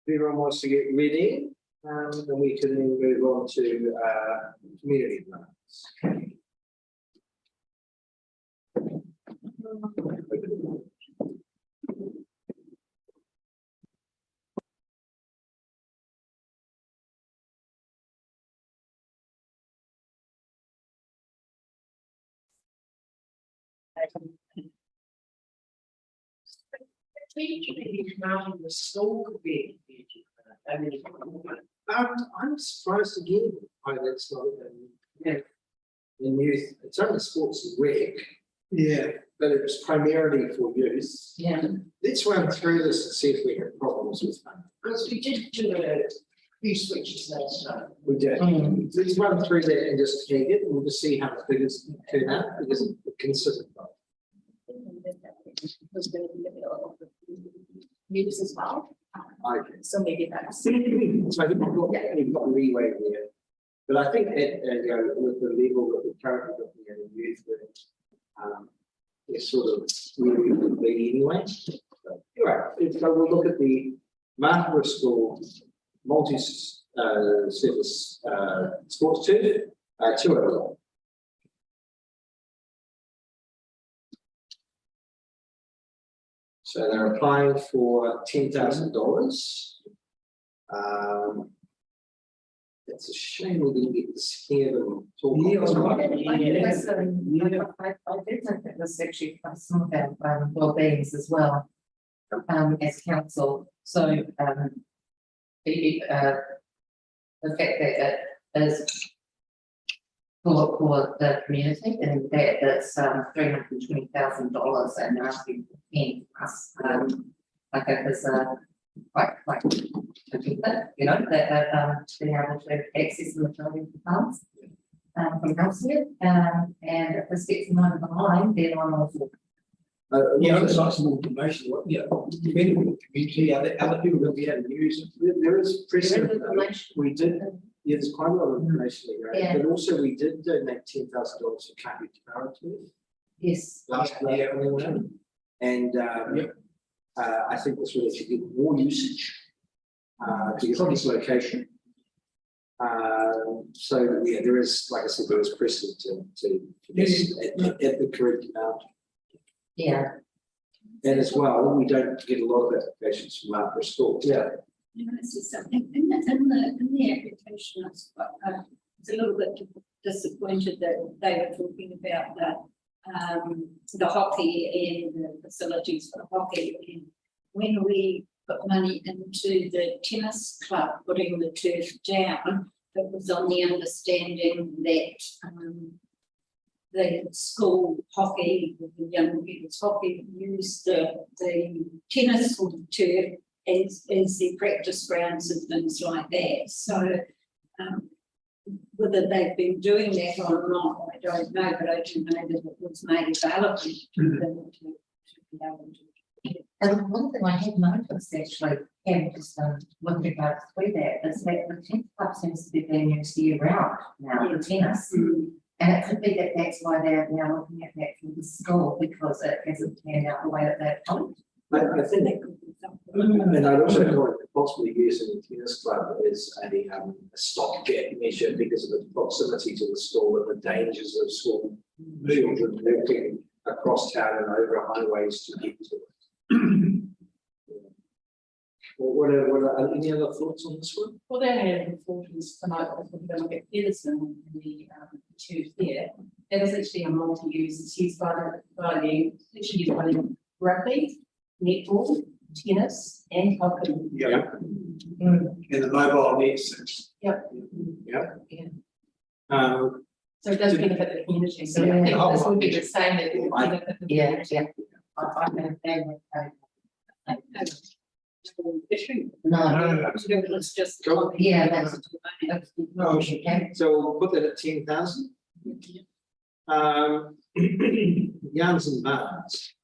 Everyone wants to get ready, and we can then move on to community plans. The school could be. I mean, I'm surprised again why that's not in youth. It's only sports and rec. Yeah, but it was primarily for youth. yeah, Let's run through this and see if we have problems with them. because we did do a few switches last time. We did. Let's run through that and just take it, and we'll just see how the figures turn out because it's consistent. Was going to be a bit of news as well. Okay. So maybe that's. So I think we've got leeway there. But I think that with the level that we're currently looking at in youth, it's sort of where we would be anyway. So we'll look at the Martha School multi-service sports turf, 201. So they're applying for $10,000. It's a shame we didn't get this here and talk about this. I did think it was actually some of our well-beings as well, as council. So the fact that it is for the community and that it's $320,000 and they're asking for 10 plus, I think is quite a big bit, you know, that being able to access the majority of the funds from elsewhere, and if this gets them over the line, then I'm all for. Yeah, it's like some information. Yeah, depending on the community, other people will be able to use it. There is precedent. information. We did. Yeah, there's quite a lot of information there, Yeah. but also we did donate $10,000 for Kapi Turf Yes. last year, and I think this will actually get more usage because of this location. So yeah, there is, like I said, there is precedent to this at the correct amount. Yeah. And as well, we don't get a lot of applications from Martha School. Yeah. You know, this is something in the application. I was a little bit disappointed that they were talking about the hockey and the facilities for hockey. And when we put money into the tennis club, putting the turf down, it was on the understanding that the school hockey, the young people's hockey, used the tennis turf as the practice grounds and things like that. So whether they've been doing that or not, I don't know, but I do know that it was made available to them to be able to. And one thing I had noticed actually, and just with regards to that, is that the tennis club seems to be being used year round now for tennis. And it could be that that's why they're now looking at that for the school, because it hasn't turned out the way that they've hoped. I think, and I'd also call it possibly using the tennis club as a stopgap measure because of its proximity to the school and the dangers of school children walking across town and over highways to get to it. What are any other thoughts on this one? Well, they had importance tonight because we're going to look at Edison and the two here. That is actually a multi-use. It's used actually used by the rugby, netball, tennis, and hockey. Yeah. And the mobile nets. Yep. Yeah. Yeah. So it does benefit the community. So I think this would be the same that it would benefit the community. I understand that. Issue. No, It's just. yeah, that's No, So we'll put that at 10,000. Yarns and Barns.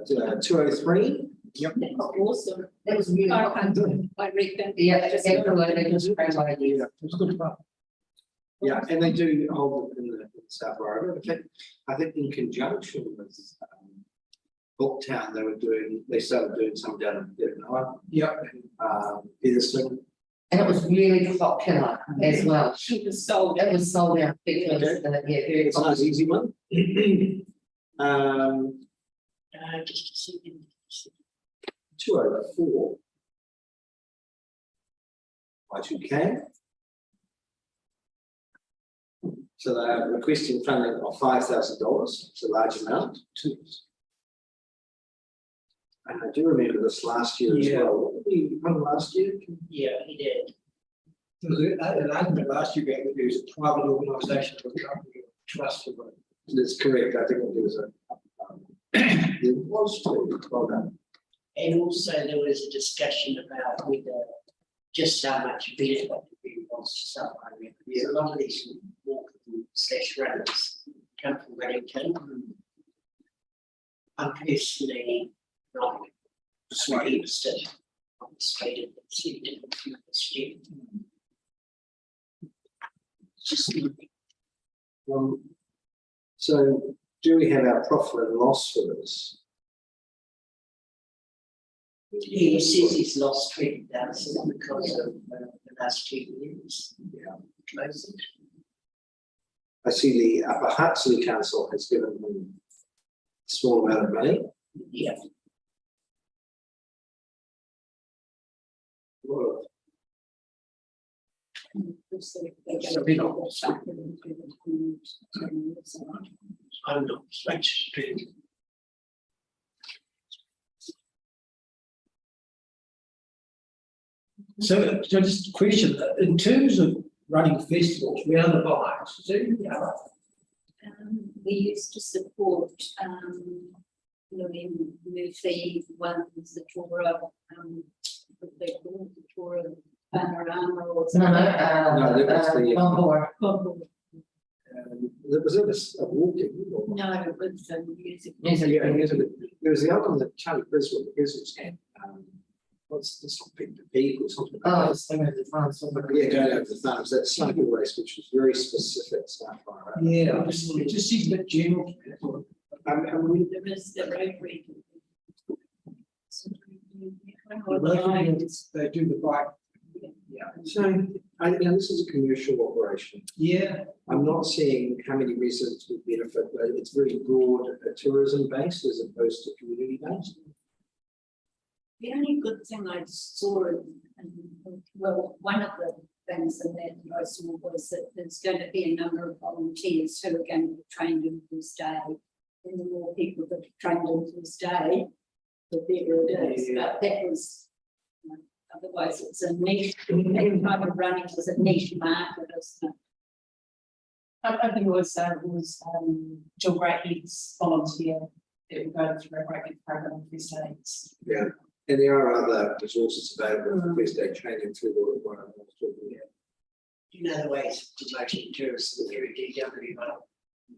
203. Yep. Awesome. that was really. I reckon. Yeah, that's absolutely just great idea. it's good fun. Yeah, and they do hold it in the South Road. I think in conjunction with Booktown, they started doing some down in Devon, Yep. Peterston. And it was really popular as well. She was sold. It was sold out because, Okay. yeah, very It's a nice easy one. Just a second. 204. Y2K. So they're requesting funding of $5,000, it's a large amount. And I do remember this last year as Yeah. well. What did we fund last year? Yeah, he did. There was an argument last year about whether it was a private organisation or a company or trust or whatever. That's correct, I think there was there was two, well done. And also there was a discussion about whether just how much benefit it was to someone. Because a lot of these walkable slash runners come from Wellington. I'm personally not quite interested. I'm persuaded that it's different from the street. Just So do we have our profit and loss for this? he says he's lost 20,000 because of the last 2 years. Yeah. Closing. I see the Upper Hutt City Council has given them a small amount of money. Yeah. Well, I'm not much. So just a question, in terms of running festivals, we are the buyers, is it? Yeah. We used to support, in Murphy, one was the Torah, what they call the Torah panorama or No, something. No, that's the- on board. there was a walking. Or, No, it was music. there was the other one that Charlie Griswold had. What's this big peak or something? Oh, so the France. Yeah, going over the thumbs. That cycle race, which was very specific stuff. Right? Yeah, it just seems a bit general. And we, There is the Rotary. They do the bike. so this is a commercial operation. Yeah, I'm not seeing how many residents would benefit, but it's very broad tourism based as opposed to community based. The only good thing I saw, well, one of the things in that I saw was that there's going to be a number of volunteers who are going to be trained in this day. And the more people that are trained in this day, the better it is. But that was, otherwise it's a niche, that type of running is a niche market, isn't it? I think it was Jill Brackey's volunteer that would go through a Brackey program for states. Yeah, and there are other resources available for first aid training through the one I was talking about. You know the ways of promoting tourism through DW.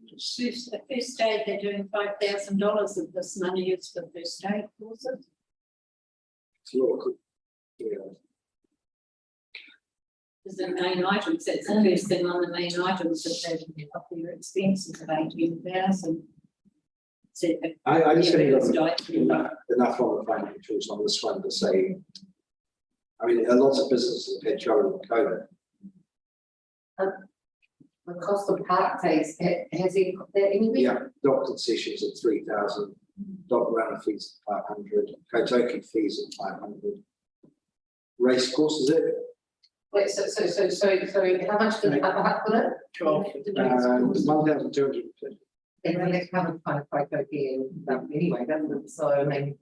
The first aid, they're doing $5,000 of this money is for first aid courses. It's a lot of good, There's the main items, that's the first thing on the main items that they've got their expenses of 18,000. So, I just think first got aid. enough on the financials on this one to say, I mean, lots of businesses have had trouble with COVID. The cost of park fees, has he got that anywhere? Yeah, dock concessions at 3,000, dock runner fees at 500, Kotoki fees at 500. Race courses it, Wait, so how much did the Upper Hutt put in? 1,250. And they covered kind of quite okay anyway, doesn't it? So I mean,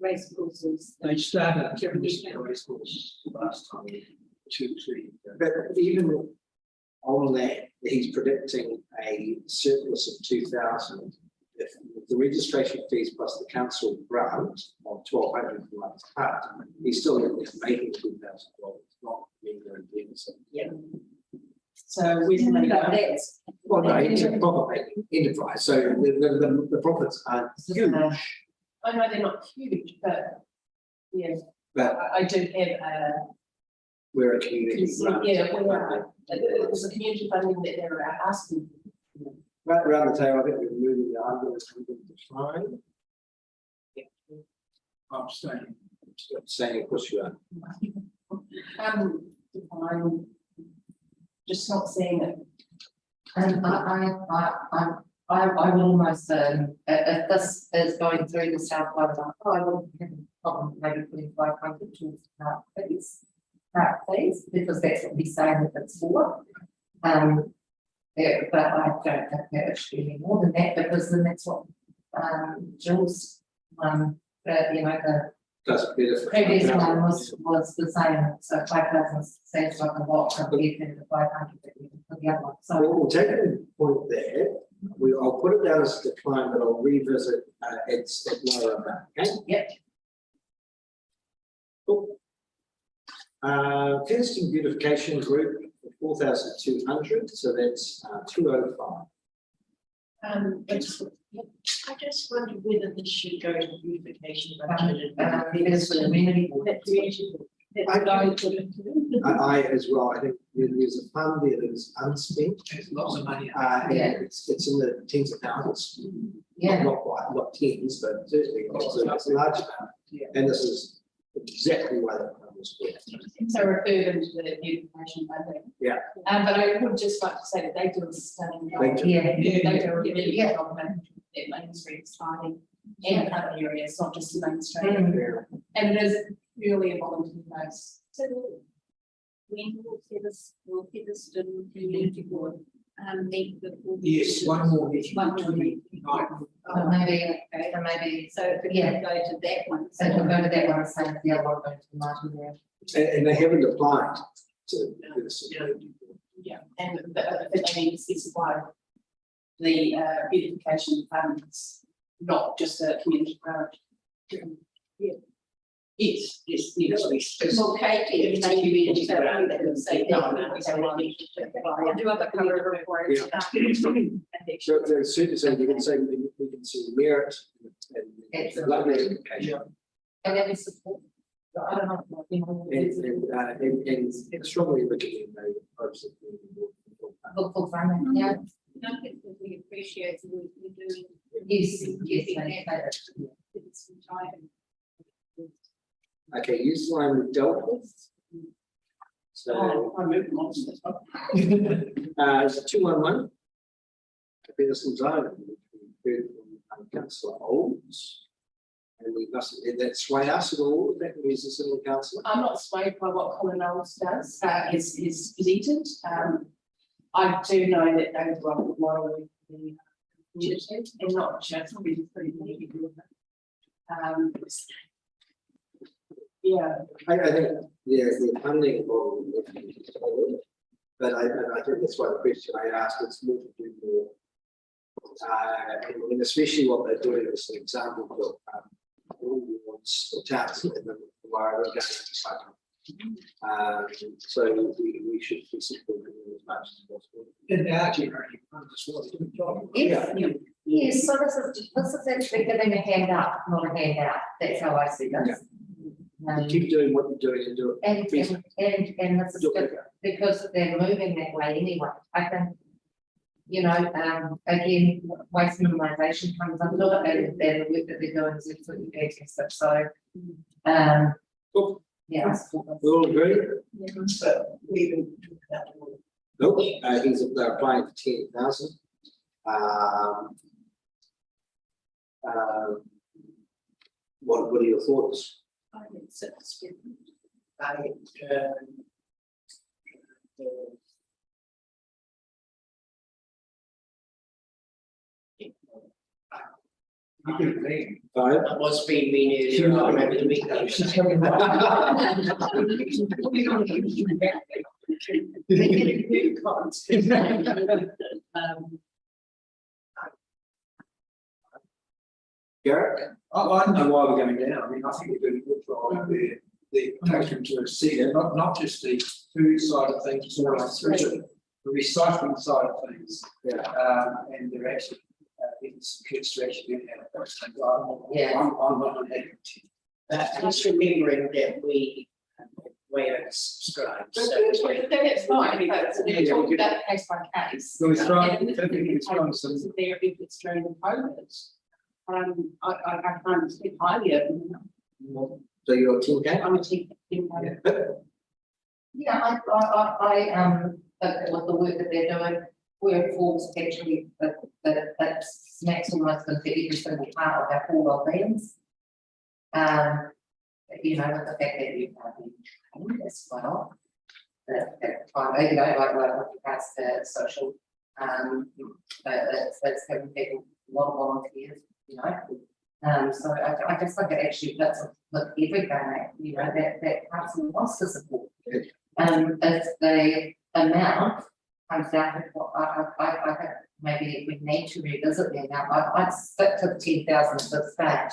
Race courses. they started a race course last time, 2, 3. But even on that, he's predicting a surplus of 2,000. If the registration fees plus the council grant of 1,200 from Upper Hutt, he's still making $2,000, not being a deficit. Yeah. So we can make But that. that's. Well, no, it's a profit making enterprise, so the profits aren't huge, I know they're not huge, but yeah, but I do have we're a community. grant. yeah, we are. It was a community funding that they were asking. Right around the table, I think we're moving the arguments to define. I'm saying. Saying, of course you are. I'm just not seeing it. And I would almost, if this is going through the South Wales, I wouldn't have a problem maybe putting 500 towards that please, because that's what he's saying that it's for. Yeah, but I don't think that it should be any more than that, because then that's what, Jill's, the Doesn't benefit. previous one was the same, so 5,000 seems like a lot compared to the 500 that we did for the other one, So so. we'll take a point there. I'll put it down as a decline, but I'll revisit its lower amount. Okay. Yep. Cool. Fencing beautification group, 4,200, so that's 205. I just wonder whether this should go to beautification budget. Because the community board. I as well, I think there's a fund there that is unspent. There's lots of money. And Yeah. it's in the tens of thousands. Yeah. Not quite, not tens, but certainly it's a large amount. Yeah. And this is exactly why that fund was spent. So refer them to the beautification budget. Yeah. But I would just like to say that they do a stunning job. They do. Yeah. They do a really good Yeah. job managing their Main Street tidy and other areas, not just the Main Street. Mm. And it is purely a volunteer base. So when will Featherston Community Board meet before? Yes, one more meeting. One more meeting. Maybe, So if we Yeah. can go to that one. so we'll go to that one and say the other one going to the Martin there. And they haven't applied to this. Yeah, and I think they need to specify the beautification funds, not just a community priority. Yeah. Yes, yes. Well, Katie, if they community, so I'm going to say No, that. no, So I need to do other cover report. Yeah. So certainly you can say we can see merit and Absolutely. education. And then we support, I don't know, you know, And strongly recommend the approach that we look for funding, yeah, I think that we appreciate the work you're doing. yes, Giving yes, that, it's some time. Okay, use line we've dealt with. So, I moved them on to this one. it's 211. Peterson's Island, which we heard from Councillor Olds. And we must, did that sway us at all, that was a civil councillor? I'm not swayed by what Colin Knowles does, is presented. I do know that they work with model the community and not just really pretty many people. Yeah, I think the funding model would be solid, but I think that's why the question I asked is more to do more. And especially what they're doing is an example of all wards or towns in the environment. So we should be supporting them as much as possible. And our generating funds as well, it's a good job. yes, yes, so this is actually giving a hand up, not a handout, that's how I see this. Keep doing what you're doing and do it. And this is Do it good, better. because they're moving that way anyway, I think. You know, again, waste minimisation comes under it, and the work that they're doing is absolutely fantastic, so. Cool. Yeah, I support this. We all agree? but we can talk about it. Nope, they're applying for 10,000. What are your thoughts? I think so, it's good. You can agree. Five? I was being mean earlier, I remember the week. She's coming back. Garrett? I don't know why we're going down. I mean, I think we're doing a good job there. They're taking to a cedar, not just the food side of things, but also the recycling side of things. Yeah. And they're actually, it's kids to actually get out of those things. Yeah. I'm not happy. Just remembering that we subscribed. So That's fine, but Yeah, we're talking we about case by case. So it's trying, And it's trying some. There, if it's during the COVID, I can't speak highly of them. So you're a team game? I'm a team. Yeah, with the work that they're doing, workforce actually, that's maximised into every single part of our core well-beings. You know, with the fact that you can't be trained as well. That you know, like with regards to social, that's having people, a lot of volunteers, you know. So I just think it actually fits with everything, you know, that person wants to support. If the amount comes down to what I think maybe we need to revisit the amount. I'd stick to the 10,000 at this stage.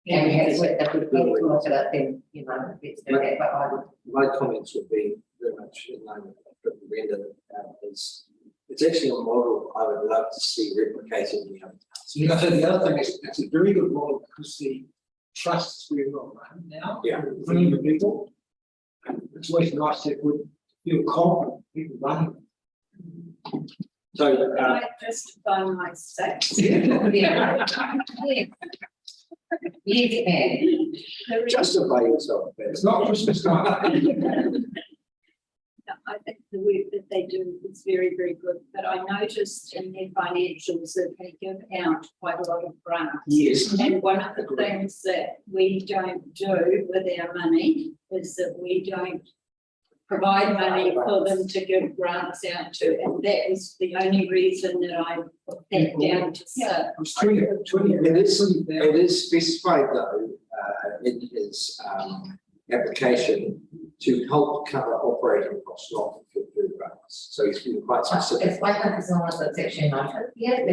And we have if we can look at it, then you know, let's do that. But I would. My comments would be very much in line with what Brenda it's actually a model I would love to see replicated in the other towns. So, you know, the other thing is, it's a very good model because the trust is very well run now. Yeah. Bringing the people. And it's always nice to feel confident people running. So, Can I justify my state? Yeah. Yes, justify yourself. Ben. It's not Christmas time. I think the work that they do is very, very good, but I noticed in their financials that they give out quite a lot of grants. Yes. And one of the things that we don't do with our money is that we don't provide money for them to give grants out to, and that was the only reason that I put that down to sit. It's 20. It is specified though, in his application to help cover operating costs, not for food grants. So he's been quite specific. it's like that as long as it's actually noted. Yeah,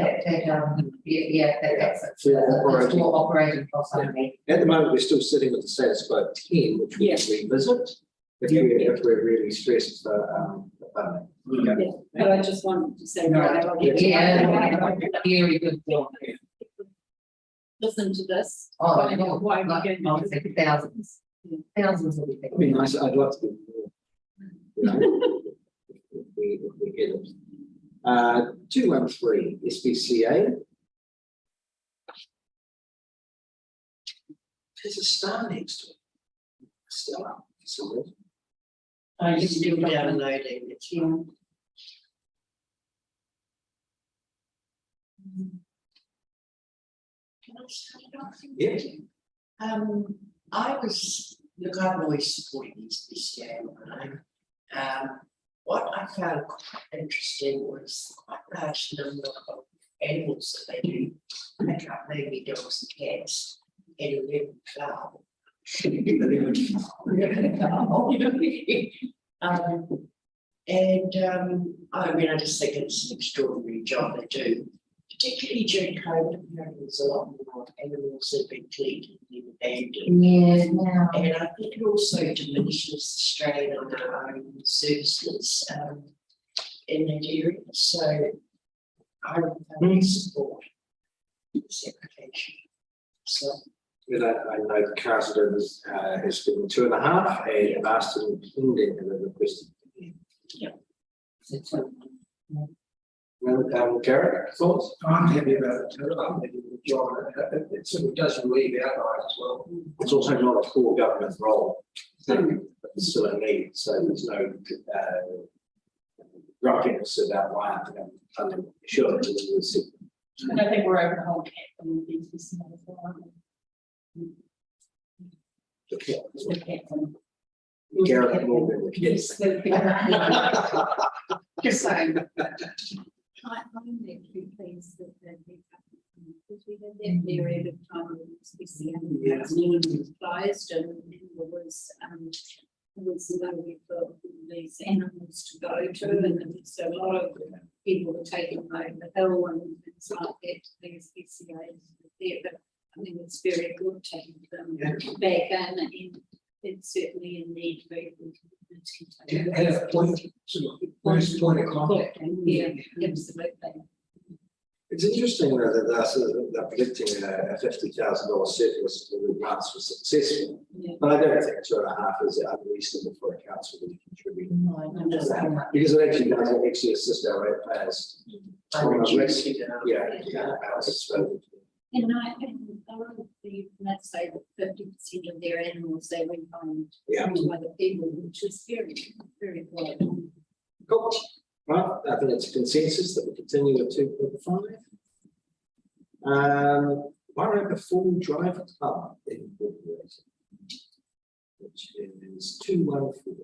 that's it. It's more operating costs only. At the moment, we're still sitting with the status quo 10, which we can revisit if we're really stressed for funding. Yeah, but I just wanted to say, Very good job. listen to this. Oh, Find out why we're going to I'll say thousands. Thousands of It'd be nice. I'd like to do more. You know, if we get it. 213 SPCA. There's a star next to it. Still up for some reason. I just do downloading it. Can I start it off? Yeah. I was, look, I've always supported this year. What I found quite interesting was quite a large number of animals that they do, pick up mainly dogs and cats, in a little club. I mean, I just think it's an extraordinary job they do. Particularly during COVID, apparently there's a lot more animals that have been cleaned and abandoned. Yeah, And I think it also diminishes the strain on our own services in that area. So I would support this application. So I know the councillor has given 2.5 and Marston Pending have requested. Garrett, thoughts? I'm happy about it too. I'm happy with the job. It sort of does relieve our guys as well. It's also not a core government role, but it's still a need. So there's no grumpiness about why I'm funding. Sure, And I think we're over the whole cap and things we see as well. The cap and- Garrett more than the kids. Just saying. I'm actually pleased that because we had that period of time when SPCA was closed and there was nowhere for these animals to go to, and so a lot of people were taking over the hill and things like that. The SPCA there, but I think it's very good taking them back in, and it's certainly a need for everyone. And a point, sort of, first point of contact. Yeah, absolutely. It's interesting that they're predicting a $50,000 surplus for the grants were successful. Yeah. But I don't think 2.5 is unreasonable for a council to contribute. No, I understand that. Because it actually does actually assist our ratepayers. I reduce it. Yeah, balance. And a lot of the, let's say that 50% of their animals they went home Yeah. to other people, which is very, very low. Cool. Right, I think it's a consensus that we continue with 2.5. Warrant full drive club incorporated, which is 214.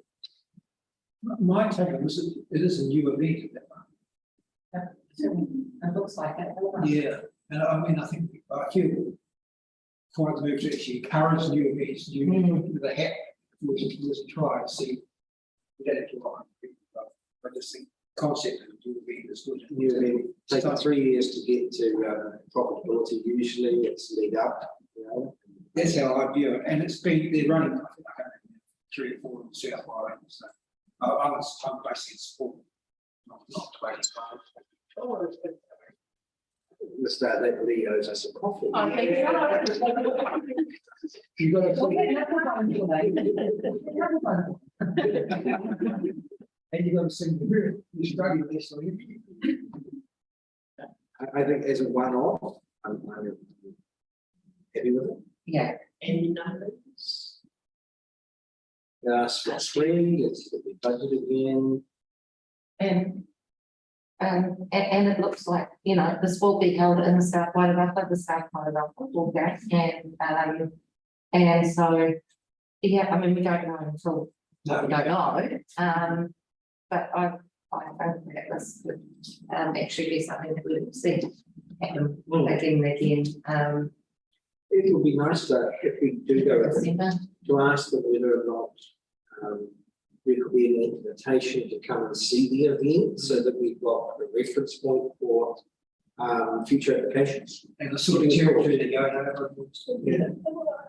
My take on this is, it is a new event. It looks like it. Yeah, and I mean, I think I feel quite moved to actually encourage new events, with a hat, was try and see. That if you like, I just think concept of a new event is good. You mean taking 3 years to get to profitability, usually it's lead up, you know. That's how I view it, and it's been, they're running, I think, 3 or 4 in South Island, so. I'm basically sport, not 25. Let's start that Leo owes us a coffee. You got to. And you got to sing the lyric, you study this, so you. I think as a one-off, I'm happy with it. Yeah, Any numbers? For 3, let's get the budget again. and it looks like, you know, this will be held in the South Wairarapa, the South Wairarapa football game, and so, yeah, I mean, we don't know until we don't know, but I think that this would, actually be something that we would see happen again and again, It would be nice if we do go with it, December. to ask them whether or not there could be an invitation to come and see the event so that we've got a reference point for future applications. And the sort of territory they go over. Yeah.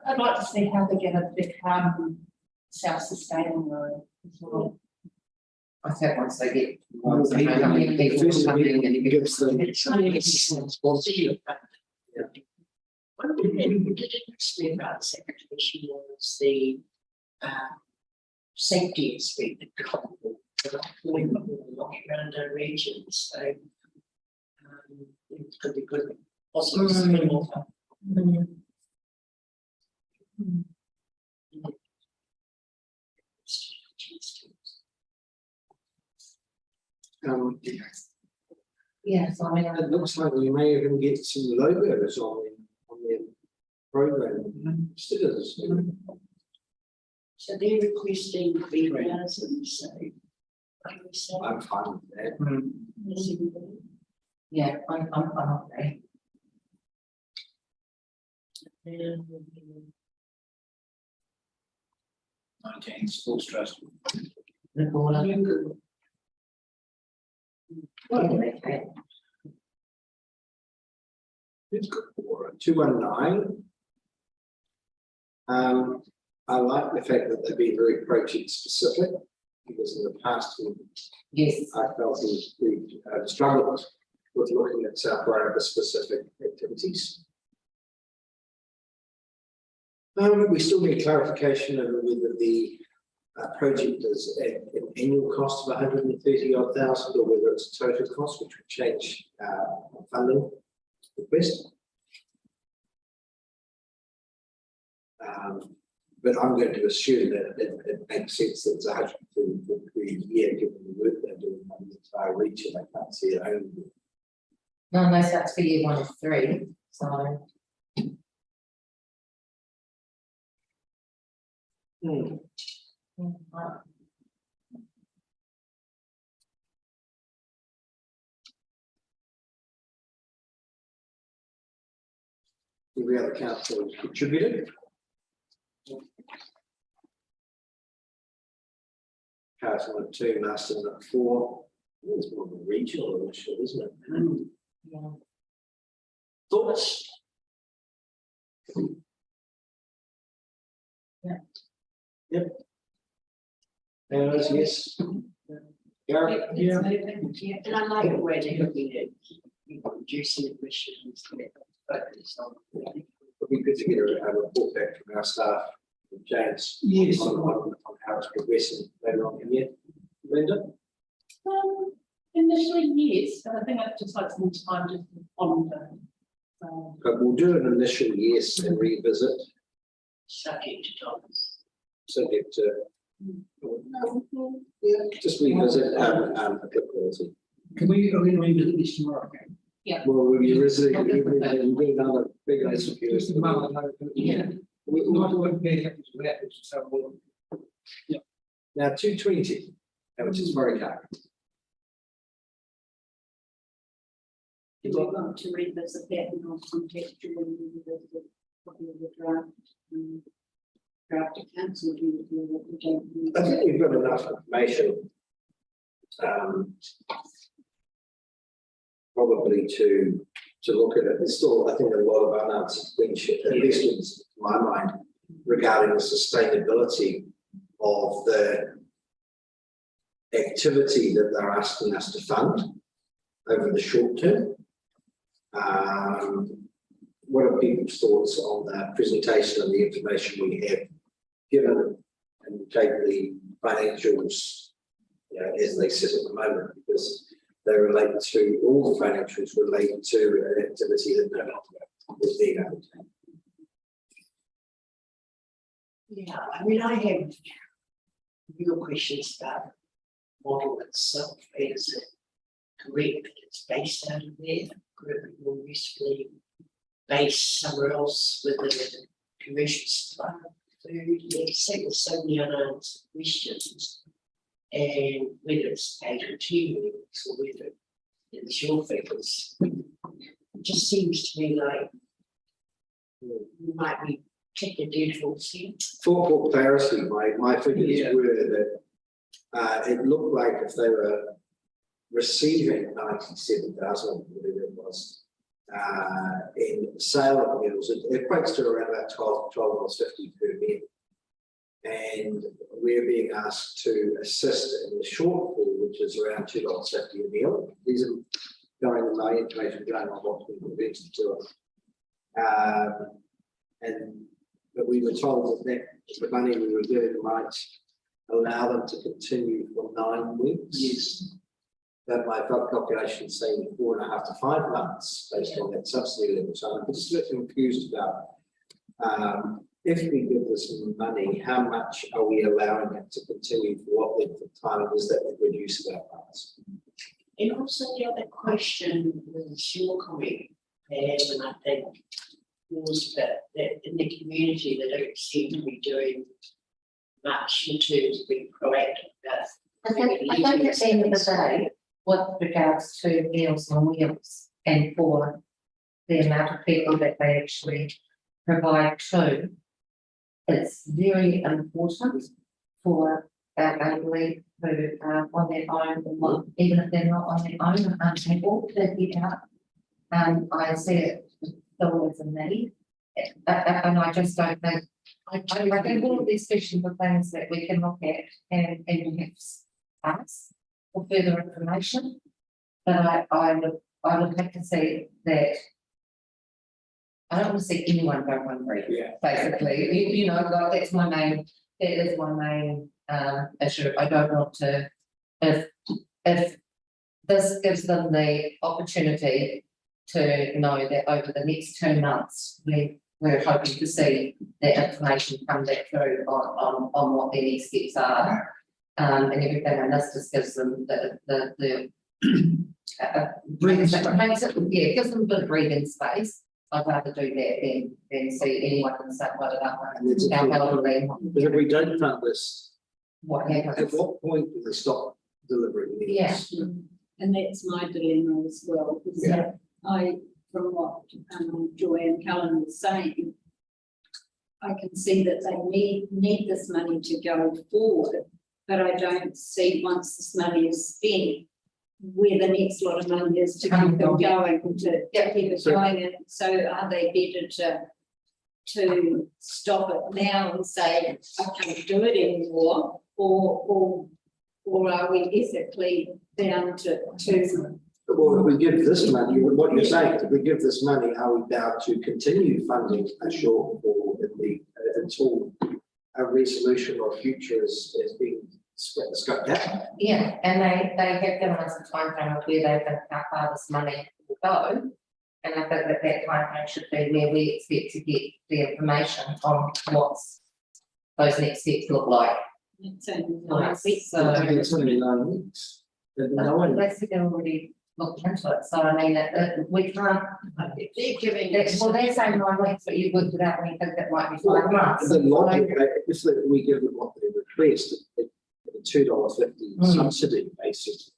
I'd like to see how they're gonna become self-sustaining as well. I think once they get. Well, I don't know how many people First of all, coming and it gives them Sponsorship. Yeah. One thing that we didn't explain about the segregation was the safety aspect of couple, we put a lot around our regions, so it could be good, possible spin off. Yeah, so I mean, It looks like we may even get some logos on their program stickers. So they're requesting 3,000, so. I'm fine with that. yeah, I'm okay. Maintain sports trust. The baller. Yeah, okay. It's good for it. 219. I like the fact that they've been very project specific, because in the past Yes, I felt we struggled with looking at South Wairarapa specific activities. We still need clarification over whether the project is at an annual cost of 130,000 or whether it's a total cost, which would change funding request. But I'm going to assume that it makes sense that it's 130 per year, given the work they're doing on the entire region. I can't see it only. no, that's for year 1 of 3, so. Every other council contributed. Council at 2, Marston at 4. It's more of a regional initiative, isn't it? Yeah. Thoughts? Yeah. Yep. Yes. Gareth? Yeah. And I like the way they're looking at, you know, reducing emissions, focus on. It'd be good to get a report back from our staff, from James. Yes. On how it's progressing later on in the year. Linda? Initially, yes, but I think I'd just like some time just to ponder But we'll do an initial yes and revisit, subject to topics. subject to. Yeah, just revisit applicability. Can we revisit this tomorrow? Okay? Well, we'll be revisiting, we'll do another big list of Just a moment, Yeah. We, not to be happy with that, it's so well. now 220, which is very high. Do we want to revisit that in our contextual and revisit copy of the draft? Draft accounts, or do you feel that we don't need? I think we've got enough information. Probably to look at it. There's still, I think, a lot of unanswered questions, at least in my mind, regarding the sustainability of the activity that they're asking us to fund over the short term. What are people's thoughts on the presentation and the information we have given, and take the financials, you know, as they sit at the moment, because they relate to, all the financials relate to an activity that no longer is being undertaken. Yeah, I mean, I have real questions about the model itself. Is it correct that it's based out of there? Could it be more usefully based somewhere else with a commercial supply of food? There's so many unanswered questions. And whether it's 8 or 2 weeks or whether it's your figures, it just seems to me like you might be taking a dead horse here. For clarity, my figures were that it looked like if they were receiving 97,000, whatever it was, in sale of meals, it equates to around about $12.50 per meal. And we're being asked to assist in the shortfall, which is around $2.50 a meal. These are going, my information going on what's been presented to us. But we were told that the money we were given might allow them to continue for 9 weeks. Yes. That my calculations say 4.5 to 5 months based on that subsidy level. So I'm just a bit confused about if we give this money, how much are we allowing it to continue for what length of time is that would reduce our funds? And also the other question was your comment, and I think was that in the community they don't seem to be doing much in terms of being proactive about. I think at the end of the day, with regards to Meals on Wheels and for the amount of people that they actually provide to, it's very important for our elderly who are on their own, or even if they're not on their own and unable to get out. I see it still as a need. And I just don't think, I think all of these questions are things that we can look at and perhaps ask for further information. But I would have to say that I don't want to see anyone go hungry. Yeah. Basically, you know, like that is my main issue. I don't want to, if this gives them the opportunity to know that over the next 2 months, we're hoping to see that information come back through on what their next steps are, and everything, and this just gives them the Breathing space. gives them a bit of breathing space. I'd rather do that than see anyone in the same boat about our elderly. But if we don't fund this, What at happens? what point do they stop delivering meals? Yeah. And that's my dilemma as well, because Yeah. from what Joy and Helen was saying, I can see that they need this money to go forward, but I don't see once this money is spent, where the next lot of money is to keep them going, to keep it going. And so are they better to stop it now and say, I can't do it anymore, or are we ethically bound to Well, if we give this money, what you're saying, if we give this money, are we bound to continue funding a shortfall until a resolution or future is being scoped out? Yeah, and they have given us a time frame of where they think how far this money will go. And I think that timeframe should be where we expect to get the information on what's those next steps look like. It's only for 9 us. weeks. So, It's only 9 weeks. But no one, basically already looked into it, so I mean, we can't. They're giving. Well, they're saying 9 weeks, but you've worked it out when you think that might be 5 months. the logic, if that we give them what they request, a $2.50 Mm. subsidy basis,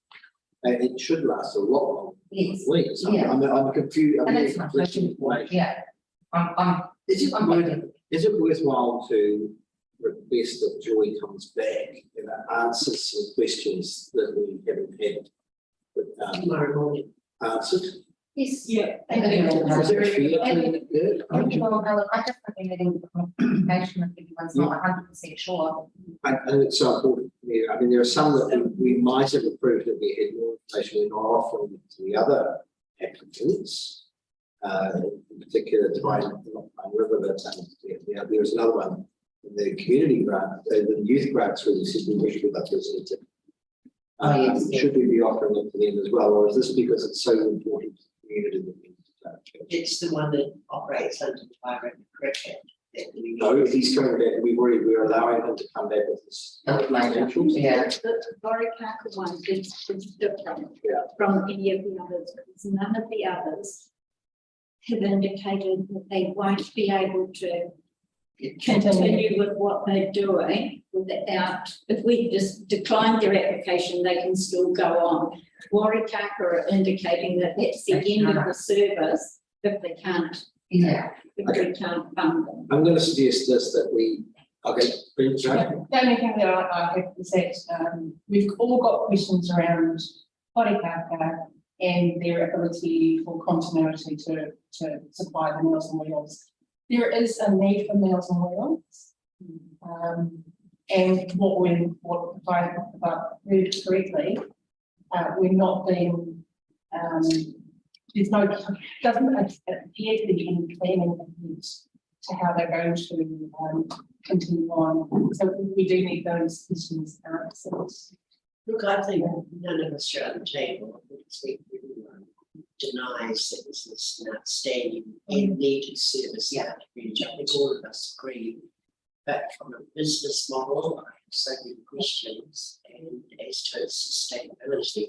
it should last a lot longer. Yes, Weeks. Yeah. I'm confused. and that's my question, yeah. Is it I'm worth, waiting. is it worthwhile to request that Joy comes back and answers some questions that we haven't had Tomorrow morning. answered? Yes. Yeah. Thank you. Is it fair And- to- yeah, I just think we need a communication if everyone's not 100% sure. and it's so important. Yeah, I mean, there are some that we might have approved if we had more information. We're not offering to the other applicants. In particular, not Pine River, but there's another one. The community grant, the youth grants, where we said we wish we represented. Oh, yes, yeah. Should we be offering it to them as well, or is this because it's so important to the community that we need to touch? It's the one that operates under the fire and cricket. That we No, if he's coming back, we're allowing him to come back with this. Information, yeah. The Wairarapa one is different Yeah. from any of the others, because none of the others have indicated that they won't be able to continue with what they're doing without, if we just decline their application, they can still go on. Wairarapa are indicating that that's the end of the service if they can't, Yeah. if we can't fund them. I'm going to suggest this, that we, okay, bring it back. The only thing that I have is that, we've all got questions around Wairarapa and their ability for continuity to supply the Meals on Wheels. There is a need for Meals on Wheels. And if I heard correctly, we're not being, there's no, doesn't appear to be any planning ahead to how they're going to continue on. So we do need those questions answered. Look, I think none of us are on the table. I think everyone denies that this is an outstanding and needed service. Yeah. I think all of us agree. But from a business model, I have so many questions, and as to its sustainability.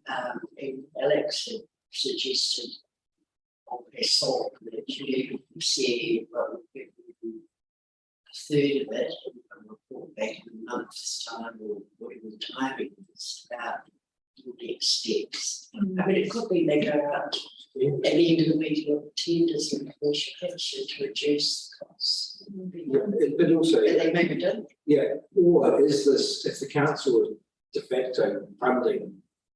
And Alex had suggested, or thought that you say, well, we'll give you a third of it and report back in a month's time or whatever the timing is about your next steps. I mean, it could be they go out at the end of the week, look at tenders and commercial capture to reduce the costs. But also, But they maybe don't. yeah, or is this, if the council is de facto funding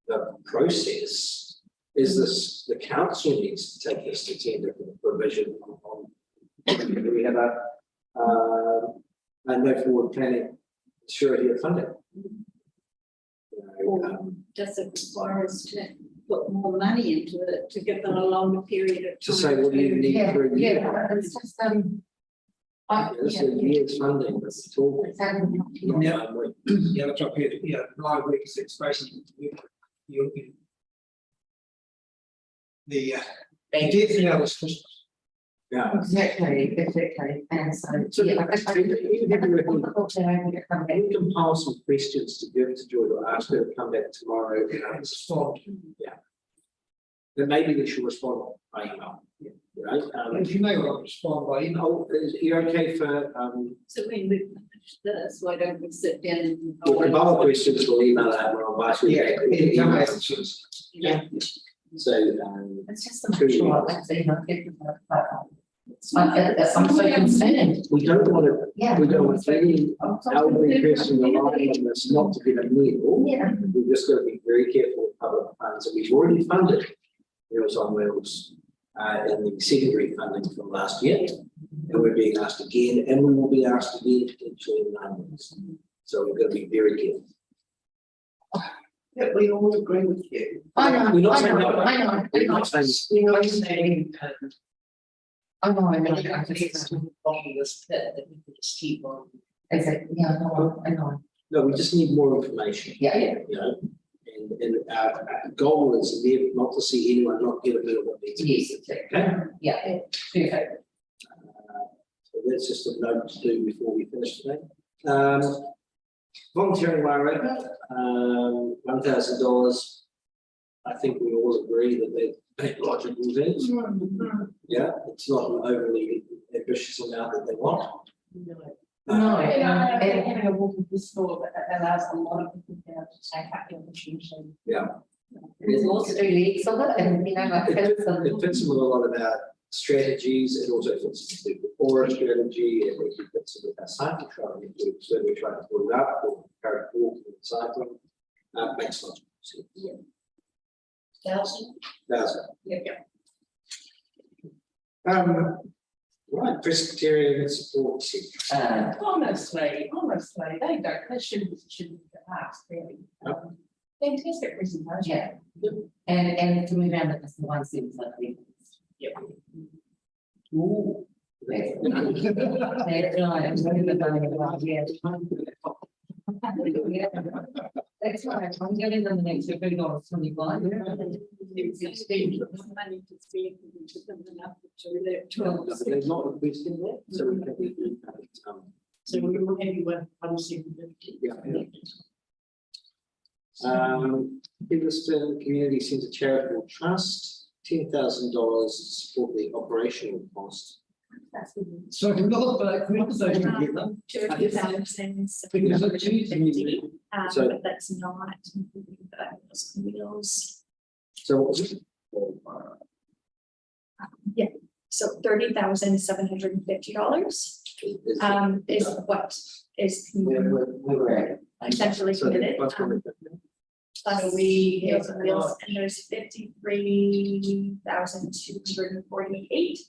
the process, is this, the council needs to take this to tender for the provision on, do we have a no forward planning surety of funding? Does it require us to put more money into it to give them a longer period of time? To say, what do you need Yeah, for a year? yeah, it's just, This is a year's funding, but it's all. it's not Yeah. 9 weeks. The other top here, yeah, 9 weeks, it's basically, you. The dear thing out is Christmas. Yeah. exactly, and so, yeah, I You think can compile some questions to give to Joy, or ask her to come back tomorrow and answer. Respond. Then maybe we should respond by email. Right? If you may well respond by email. Is you okay for, So when we finish this, why don't we sit down and? compile questions, we'll email that, we'll invite you. Yeah, Email yeah. answers. Yeah. So, it's just to make sure that's, I'm so concerned, we don't want to, yeah. we don't want any elderly person relying on this not to get a meal. Yeah. We've just got to be very careful with public funds, and we've already funded Meals on Wheels in the secondary funding from last year. And we're being asked again, and we will be asked again potentially in 9 months. So we've got to be very careful. Yeah, we all agree with you. I know, We're not I saying know, no. I know, We're not saying, We're not saying, I know, I think it's the bottomless pit that we can just keep on. exactly, yeah, I know, no, we just need more information. yeah, You know, And our goal is never not to see anyone not get a bit of what needs to be. Yes, exactly. Okay. Yeah, perfect. So that's just a note to do before we finish today. Volunteering Waireka, $1,000. I think we all agree that they're logical things. Yeah, it's not an overly ambitious amount that they want. No, And having a walk into the store that allows a lot of people to take up the opportunity. Yeah. there's also do legs of it, and you know, like It fits and. fits in with a lot of our strategies. It also fits into the core strategy, and it fits in with our cycle trial. So we're trying to build up for current walking and cycling. Makes logical sense. 1,000. Yeah. Right, Presbyterian support team. Honestly, they shouldn't ask, really. Fantastic presentation. Yeah, and to move around it, that's the one sentence I think. Yep. Ooh. That's right, I'm really the one about, yeah. Yeah. That's right, I'm getting them the next $2.25. Money to spend, we took them enough to relate to. There's not a question there, so we can be. So we will have you with 1,750. Yeah. Hibbleston Community Centre Charitable Trust, $10,000 to support the operational cost. So can we not, can we not say together? 2,750. So- But that's not including the wheels. So what was it? Yeah, so $30,750 is what is essentially committed. Plus Meals on Wheels, and there's 53,248.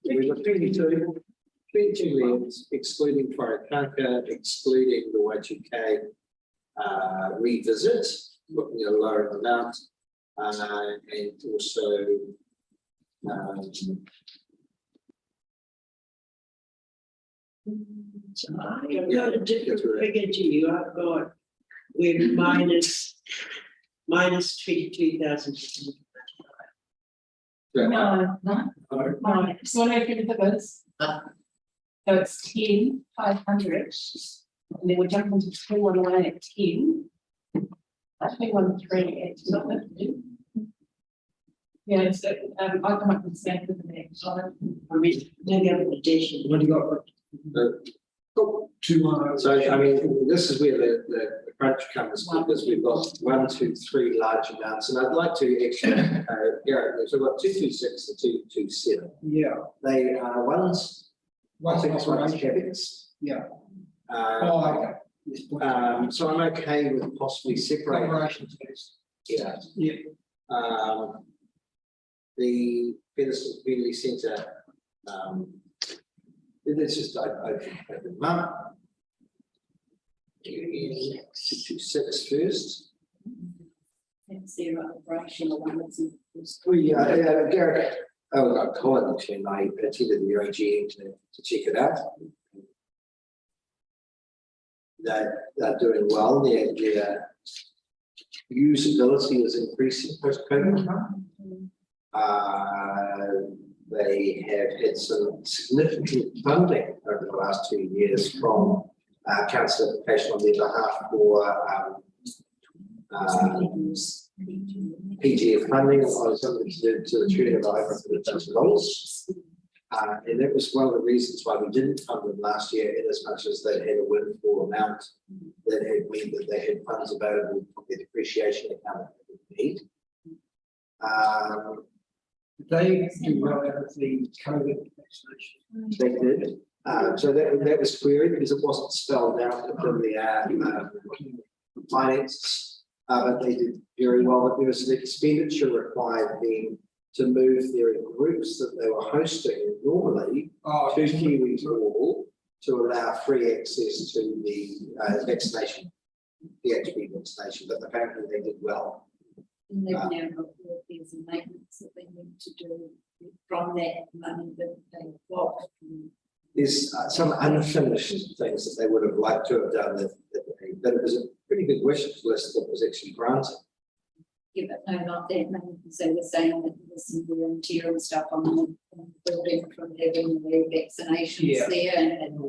We've got 22 lands, excluding Wharekaka, excluding the Y2K revisit, looking at a lower amount, and also So I've got a different figure to you. I've got, we're minus 22,000. No, Minus. So I can put this. So it's 10,500. And then we're jumping to 211 at 10. 213 at 2. Yeah, so I come up with the same for the next one. I mean, maybe I'm addition. What do you got? 2 So, I mean, this is where the crunch comes, because we've got 1, 2, 3 large amounts, and I'd like to actually, so we've got 226 and 227. Yeah, They are ones, I what's think the it's one operation? cabins. Yeah. Okay. Yes, point. So I'm okay with possibly separating. Operations space. Yeah. Yeah. The Featherston Community Centre, let's just open them up. 226 first. It's their operational one. Garrett, I called actually, and I attended the OGM to check it out. They're doing well. Their usability is increasing post-COVID. They have had some significant funding over the last 2 years from council application on their behalf for PGF funding on something to the tune of over $100,000. And that was one of the reasons why we didn't fund them last year, in as much as they had a windfall amount that had meant that they had funds available for their depreciation account that they would need. They do well out of the COVID vaccination. They did. So that was queried because it wasn't spelled out within the finances, but they did very well. There was an expenditure required then to move their groups that they were hosting normally Oh, to Kiwi Hall to allow free access to the vaccination, the HB vaccination, but apparently they did well. And they've now got repairs and maintenance that they need to do from that money that they got. There's some unfinished things that they would have liked to have done, that it was a pretty big wish list that was actually granted. Yeah, but no, not that many, because they were saying that there's some volunteer and stuff on the building from having the vaccinations Yeah. there and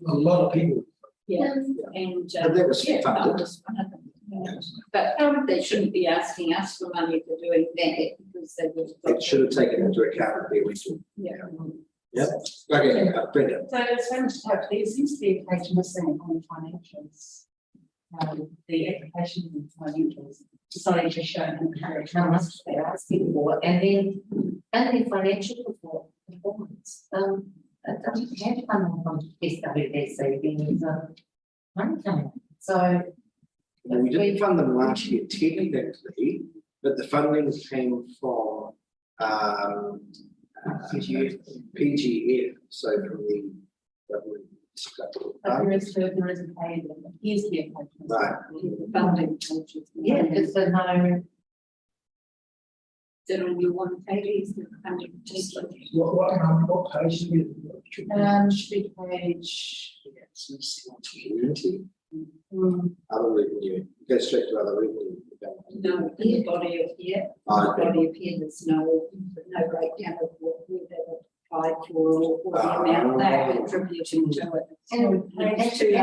A lot of people. yeah, and. But that was yeah, funded. that was one of them, yeah. But they shouldn't be asking us for money for doing that, because they would. It should have taken into account the original. Yeah. Yeah, okay, Brenda. So it's very much like, there seems to be a page missing on the financials. The application and financials, deciding to show and encourage. How much they're asking for, and then financial performance, it doesn't have funding from SWDC, there's money coming, so. And we didn't fund them last year technically, but the funding came from PGF, so from the government. But there is a page, here's the application. Right. Funding. Yeah, it's a no, Then on your one page is the funding. What page do you? Should be page. Community, other revenue, go straight to other revenue. No, in the body of here, Ah, the body of here, there's no breakdown of what we've ever applied for or the amount they're contributing to it. And- It's too late, I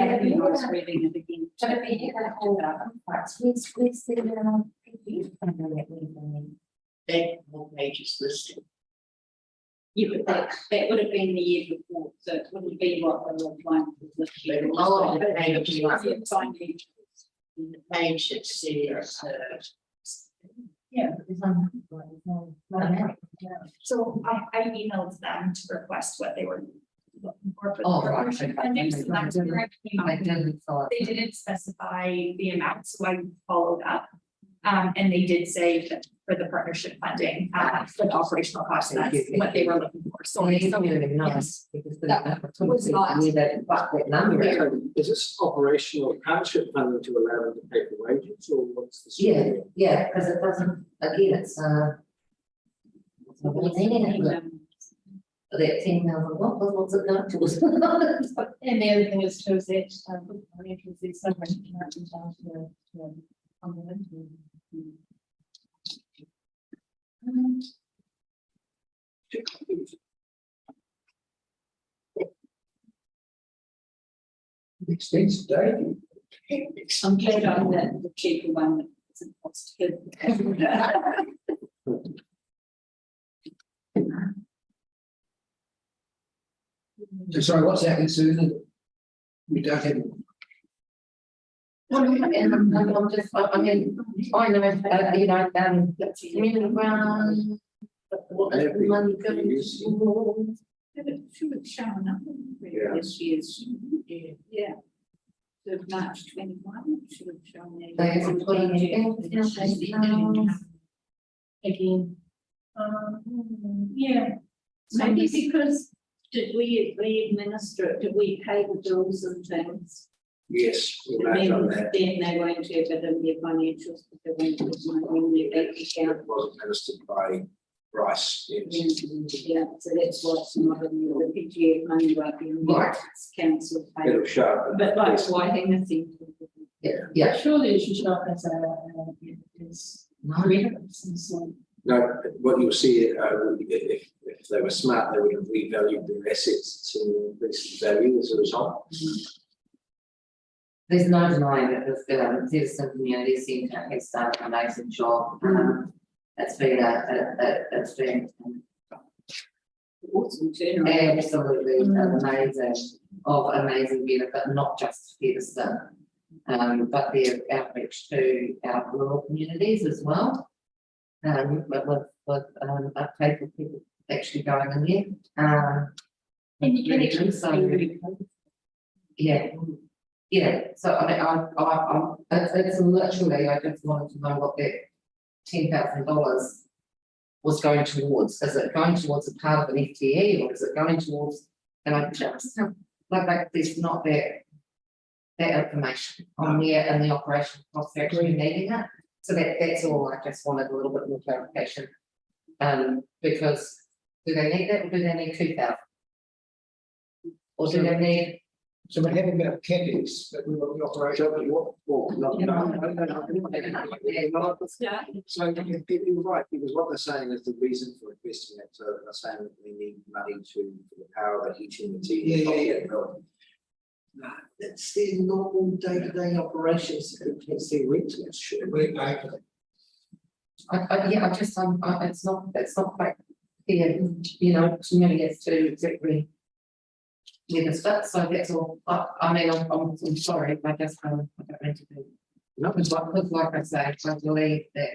was reading it again. but if you get a hold up, where's the, PPF funding that we're doing? That whole page is listed. Yeah, but that would have been the year before, so it wouldn't be what they were applying for this year. Oh, okay. Finding. In the page it says, Yeah, it's on. So I emailed them to request what they were looking for the Oh, right, partnership okay. funding, so that's where it came I up. didn't thought. They didn't specify the amount, so I followed up. And they did say that for the partnership funding, for the operational costs, that's what they were looking for, so. So you don't even know, Yes. because That the was not- that number. Is this operational partnership funding to allow them to pay for wages or what's the? story? Yeah, because it doesn't, again, it's that 10,000, what's it going to? And the other thing is too, is that, financials is somewhere down to, Extensive day. I'm glad I'm the cheaper one that isn't cost good. So sorry, what's that concern? We don't have. And I'm just, I mean, I know, you know, community ground. What is the money going to? It should have shown up in Yeah. this year's, yeah. So March 21, it should have shown there. They haven't put anything. again. Yeah. Maybe because did we administer it, did we pay the bills and things? Yes, we And may then, on that. then they won't have it in their financials, but they won't have money in their bank account. It was administered by Bryce, yes. Yeah, so that's what's not in the PGF money, like in Right. the council. pay. It'll show up. But like Whiting, I think. Yeah, Surely it should show up as is. no, No, what you'll see, if they were smart, they would have revalued their assets to increase the value as a result. there's no denying that the citizen community centre has done an amazing job. It's been it's been Awesome turnaround. absolutely amazing benefit, not just Featherston, but their outreach to our rural communities as well. But with uptake of people actually going in there. And you can actually So, see. yeah, so I mean, it's literally, I just wanted to know what that $10,000 was going towards. Is it going towards a part of an FTE or is it going towards, and I just, like there's not that information on there and the operation costs are actually needing it. So that's all, I just wanted a little bit more clarification. Because do they need that or do they need 2,000? Or do they need So we're having about CapEx, but we want the operation. So you're right, because what they're saying is the reason for requesting it, so they're saying that we need money to for the power, the heating, the TV. No, that's their normal day-to-day operations, it's their rentals, sure. Yeah, I just, it's not quite clear, you know, to me as to exactly where this fits, so that's all. I mean, I'm sorry, I just, I don't need to do. No, Because like I say, I believe that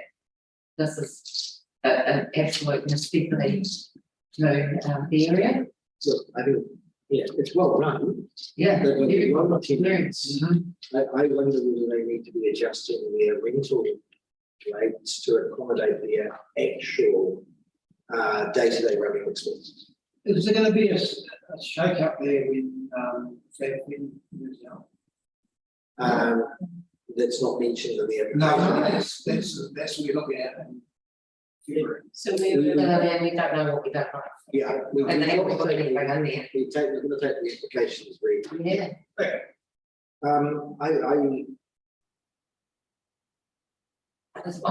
this is an absolute necessity to the area. so I think, yeah, it's well run. Yeah. But when everyone you're wants experience. I wonder whether they need to be adjusting their rental rates to accommodate their actual day-to-day running expenses. Is there going to be a shake up there when, That's not mentioned in the no, application. that's what we're looking at. So we're. And we don't know what we don't know. Yeah. we- And they haven't we're put anything in there. going to take the applications very. Yeah. I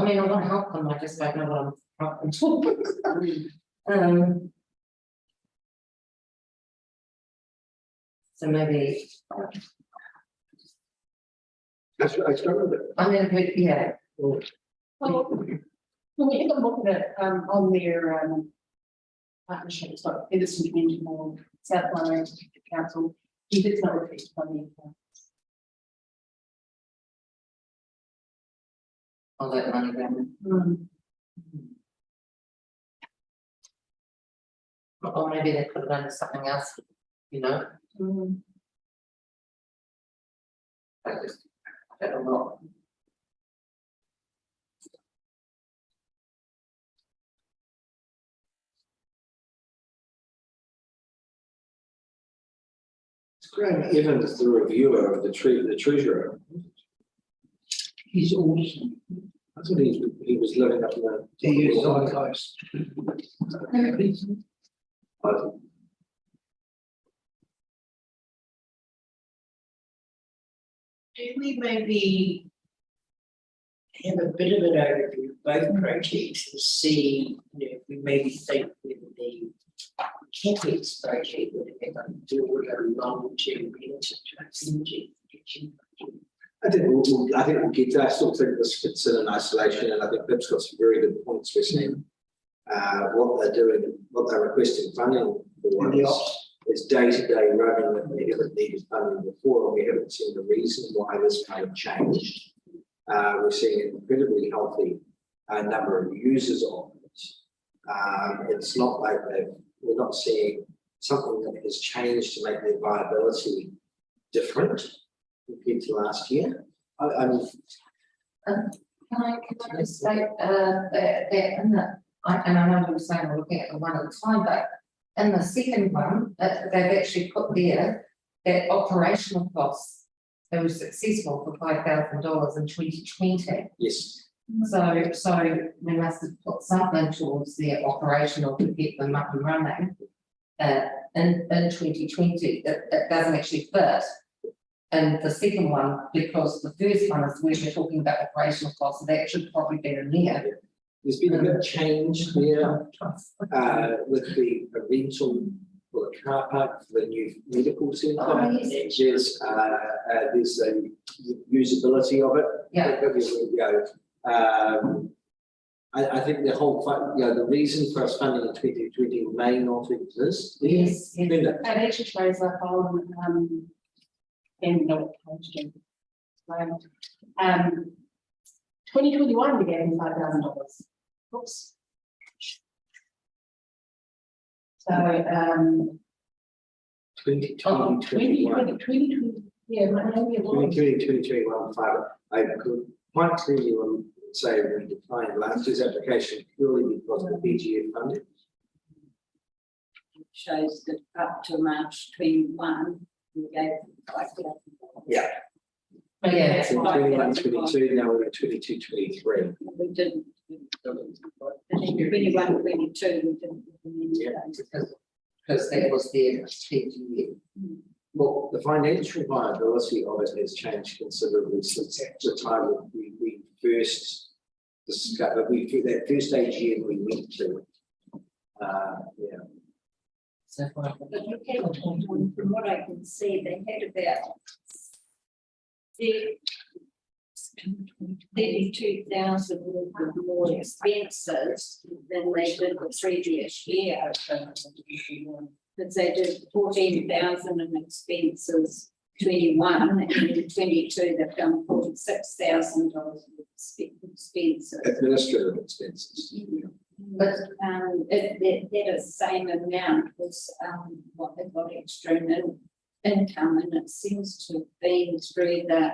mean, I want to help them, I just don't know what I'm talking about. So maybe, I struggle with it. I mean, but, yeah, Well, when we have a look at it, on their, partnerships, like Edison Community Hall, South London Council, if it's not affected by the income. all that money going. Or maybe they could have done something else, you know, I just, I don't know. Graham Evans, the reviewer of the treasurer. He's awesome. I thought he was living up in the. He is on the coast. Do we maybe have a bit of an overview of both projects and see, you know, if we maybe think whether the CapEx project would have a long-term benefit to us energy. I think we'll get to, I still think this fits in isolation, and I think Pip's got some very good points. We're seeing what they're doing, what they're requesting funding for is day-to-day running that they haven't needed funding before, and we haven't seen the reason why this kind of changed. We're seeing an incredibly healthy number of users of it. It's not like we're not seeing something that has changed to make their viability different compared to last year. Can I just state that in the, and I know you were saying we're looking at the one at a time, but in the second one, they've actually put there that operational costs, they were successful for $5,000 in 2020. Yes. So we must have put something towards their operational to get them up and running in 2020. That doesn't actually fit. And the second one, because the first one is where we're talking about operational costs, that should probably be in there. There's been a bit of change there with the rental for the car park for the new medical centre. Oh, yes. There's a usability of it. Yeah. I think the whole, the reason for us funding in 2020 may not exist. Yes. Linda? It actually shows up on, and no page. 2021 we gave him $5,000. Oops. So 2020, yeah, maybe it was. 2021 5. I could quite clearly say we declined last year's application purely because of the BGF funding. Shows that up to March 21, we gave $5,000. Yeah. But yeah, So 21, 22, now we're at 22, 23. We didn't. And then 21, 22, we didn't. Yeah. because that was their strategy. Well, the financial viability of it has changed considerably since the time that we first discussed, that first AGM we went to. Yeah. So far. But you had, from what I can see, they had about 32,000 more expenses than they did the previous year. Because they did 14,000 in expenses 21, and in 22 they've done $46,000 expenses. Administrative expenses. But that same amount was what they got extra in income, and it seems to have been through the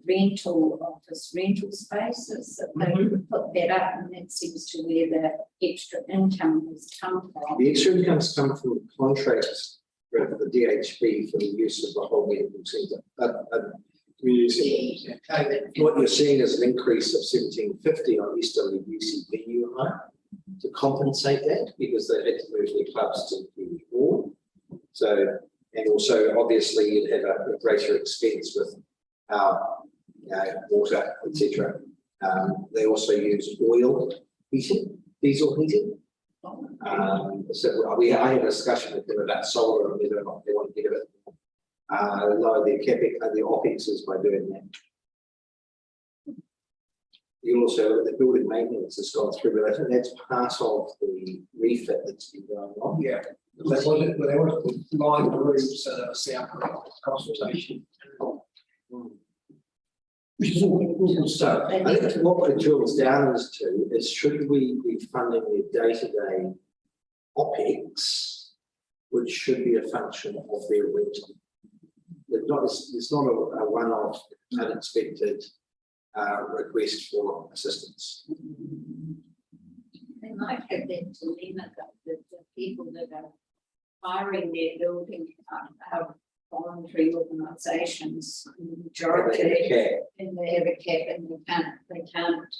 rental office rental spaces that they put that up, and that seems to where the extra income has come from. The extra incomes come from contracts with the DHB for the use of the whole medical centre. Community centre. What you're seeing is an increase of 1750 on Easterly UCPU hire to compensate that, because they had to move their clubs to the hall. So, and also obviously you'd have a greater expense with water, etc. They also use oil heating, diesel heating. So I had a discussion with them about solar and whether or not they want to get a bit lower their capex and their OPEXs by doing that. You also, the building maintenance has gone through, but I think that's part of the refit that's been going on. Yeah, they wanted to line the roofs so that was the consultation. Which is all So I think what it drills down as to is, should we be funding their day-to-day OPEX, which should be a function of their rental. It's not a one-off unexpected request for assistance. They might have that dilemma that the people that are hiring their building are voluntary organisations, the majority, and they have a cap, and they can't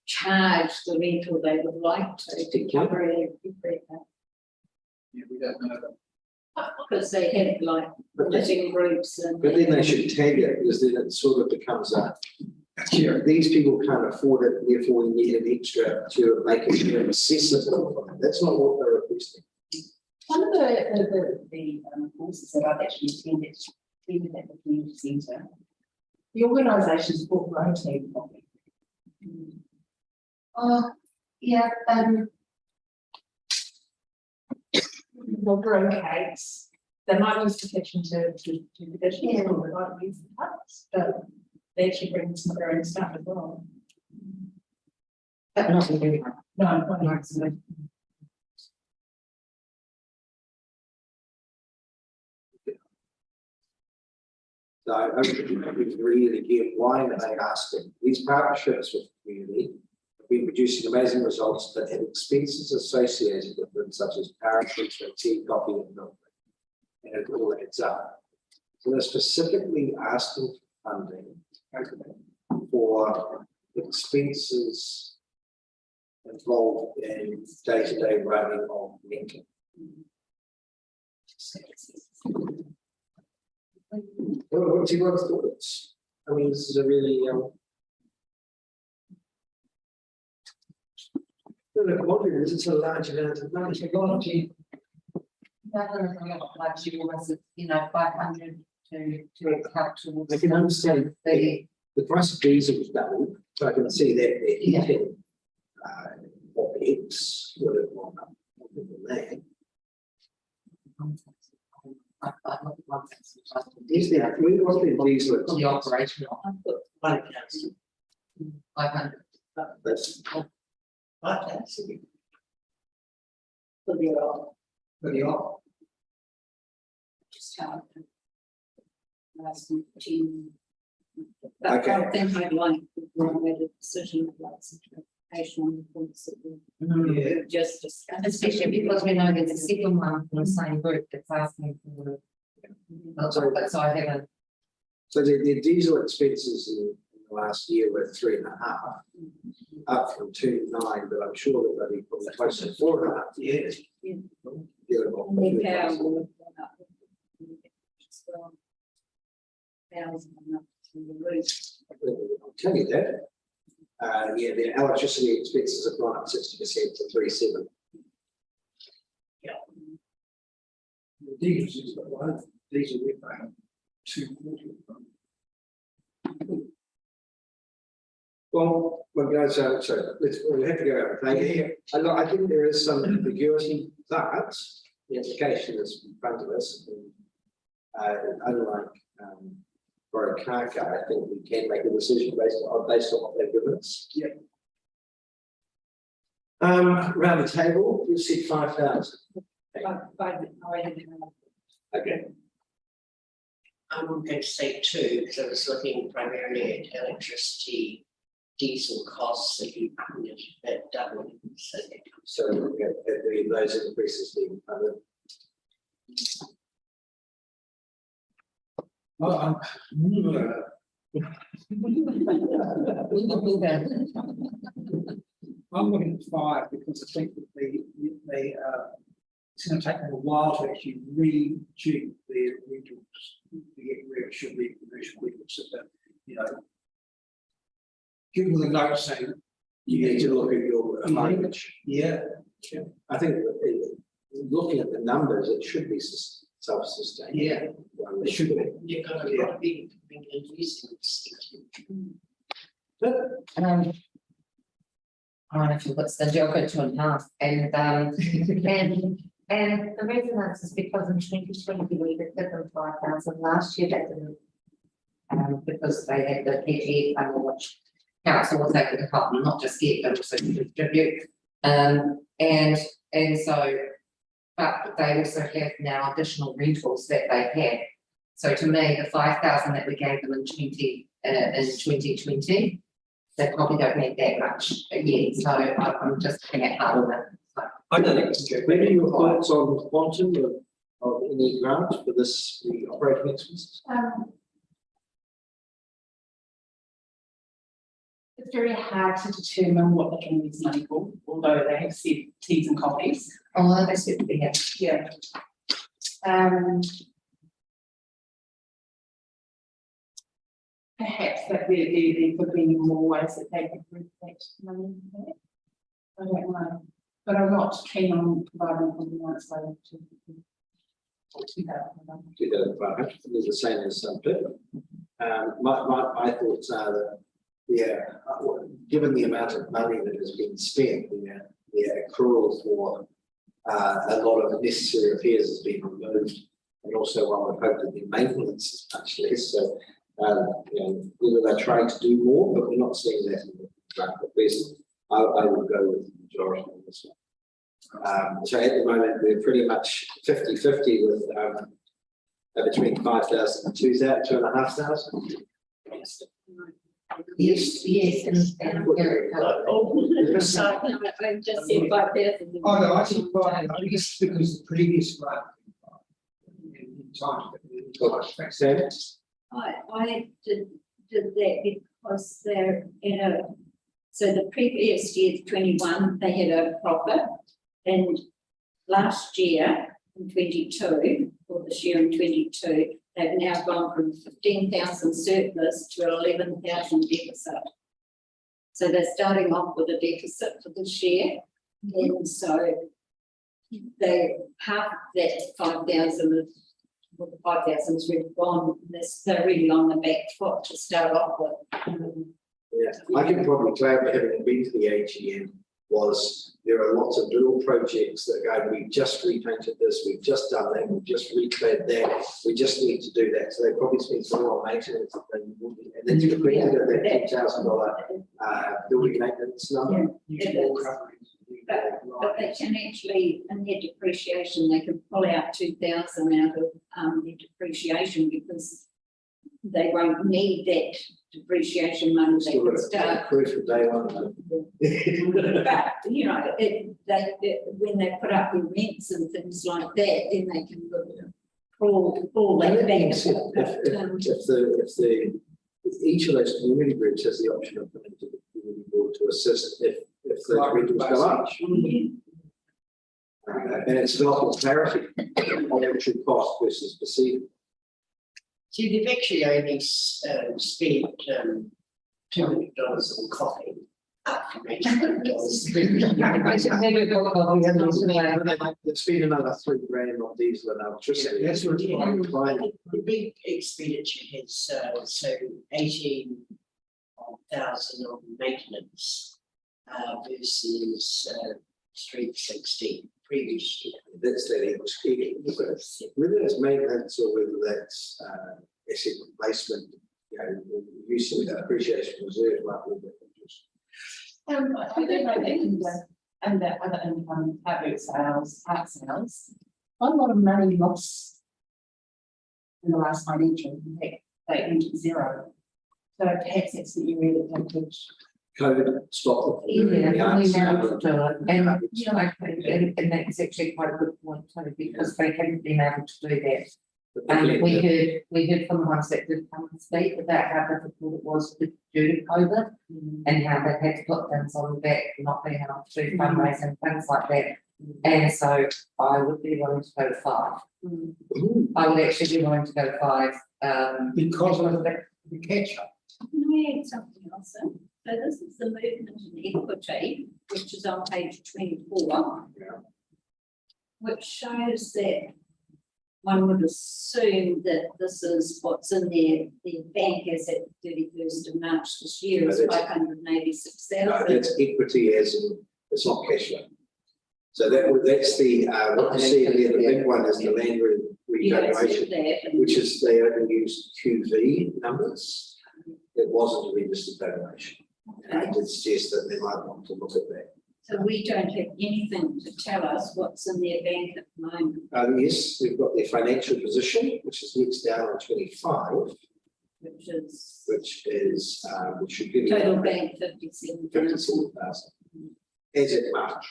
charge the rental they would like to cover everything. Yeah, we don't know that. Because they have like living groups and. But then they should tag it, because then it sort of becomes these people can't afford it, therefore we need an extra to make it more accessible. That's not what they're requesting. One of the courses that I've actually attended at the community centre, the organisations brought their own team coffee. Yeah, Well, their own cakes. They might use the kitchen to the dishes, or they might use the cups, but they actually bring some of their own stuff as well. but not really. No, not actually. So I would really get why are they asking these partnerships with the community have been producing amazing results that have expenses associated with them, such as power, tea, coffee, and milk. And it all adds up. So they're specifically asking for funding for expenses involved in day-to-day running of Lincoln. What's your thoughts? I mean, this is a really it's a large amount of money. Technology. Like she was, 500 to help towards. I can understand the. the price of diesel was doubled, so I can see that the heating OPEX would have gone up more than that. Is there, what's the diesel? The operational. I put 1,000. 500. That's 5,000. For the For the op. Just how last team. But Okay. I think I'd like to make a decision about simplification on the points that we just discussed. Especially because we know there's a second one from the same group that's asking for. But so I haven't. so the diesel expenses in the last year were 3.5, up from 2.9, but I'm sure that they'll be probably close to 4.5 years. Yeah. Yeah, well, And the power will have gone up. thousand enough to the roof. I'll tell you that. Yeah, the electricity expenses have gone up 60% to 3.7. The diesel is got one, diesel we're paying 240. Well, guys, so we have to go out. I think there is some ambiguity, but the application is in front of us. And, unlike for a car, I think we can make a decision based on what they've given us. Yeah. Around the table, you said 5,000. Okay. I'm going to say 2, because I was looking primarily at electricity, diesel costs, that you that double. So those increases being covered. I'm looking at 5 because I think that it's going to take them a while to actually rejig their rentals to get where it should be commercial rentals. So that, you know, give them a note saying You need to look at your language. yeah. I think looking at the numbers, it should be self-sustained. Yeah. Well, it should be. You're going to be increasing. I don't know if you put the joke at 2.5, and the reason that's is because in 2020 we did give them 5,000 last year, that didn't, because they had the PGE fund, which council was able to help them not just get but also distribute, and so, but they also have now additional rentals that they have. So to me, the 5,000 that we gave them in 2020. They probably don't need that much again, so I'm just looking at part of it. So. I don't think, maybe your thoughts on the quantum of any grant for this, the operating expenses? It's very hard to determine what they can use money for, although they have said teas and coffees. Oh, they said we have. Yeah. Perhaps that there could be more ways that they could bring that money back. I don't know, but I'm not keen on providing an answer to. 2,500 is the same as some people. My thoughts are that, yeah, given the amount of money that has been spent, the accrual for a lot of necessary repairs has been removed, and also one would hope that the maintenance is much less. So, you know, whether they're trying to do more, but we're not seeing that in the grant at present. I would go with the majority on this one. So at the moment, we're pretty much 50-50 with between 5,000 and 2,500. Yes, and very I just said 5,000. Oh, no, I think I guess because the previous one in time. I did that because they're in a, so the previous year, 21, they had a profit, and last year in 22, or this year in 22, they've now gone from 15,000 surplus to 11,000 deficit. So they're starting off with a deficit for this year, and so they half that 5,000 is. Well, the 5,000 is really gone. They're really on the back foot to start off with. Yeah, I can probably clarify, having been to the AGM, was there are lots of little projects that go, we've just repainted this, we've just done that, we've just reclaimed that, we just need to do that. So they probably spend more on maintenance and then you reflected at that $10,000 building maintenance number. But they can actually, in their depreciation, they can pull out 2,000 out of their depreciation because they won't need that depreciation money. They can start. Proof of day one. But you know, when they put up the rents and things like that, then they can pull that back. If each of those community groups has the option of coming to the community board to assist if the rentals go up. And it's not clarity on actual cost versus perceived. See, they've actually only spent $200 on coffee. Up from $800 previously. It's been another $3,000 on diesel and electricity. That's what it's like. The big expenditure has so 18,000 on maintenance versus 360 previous year. That's that whether it's maintenance or whether that's asset replacement, you know, using the appreciation reserve might be a bit interesting. I don't know, and the other income, taboo sales, art sales, quite a lot of money lost in the last financial year, they entered zero. So perhaps that's the area that they could. COVID stopped. Yeah, we managed to do it, and, you know, and that's actually quite a good point, Tony, because they haven't been able to do that. We heard from the ones that did come and speak about how difficult it was due to COVID and how they had to put things on the back, not being able to do fundraising, things like that. And so I would be willing to go 5. I would actually be willing to go 5. Because of the catch up. Can I add something else in? So this is the movement in equity, which is on page 24. Yeah. Which shows that one would assume that this is what's in their bank as at 31st of March this year is No, that's- 586,000. That's equity as in, it's not cash flow. So that's the, what you see there, the big one is the land You don't see revaluation, that. And which is they only used QV numbers. It wasn't a registered valuation. And I did suggest that they might want to look at that. so we don't have anything to tell us what's in their bank at the moment, Yes, we've got their financial position, which is next down on 25, which is which should give you total bank 57,000. 57,000 as at March.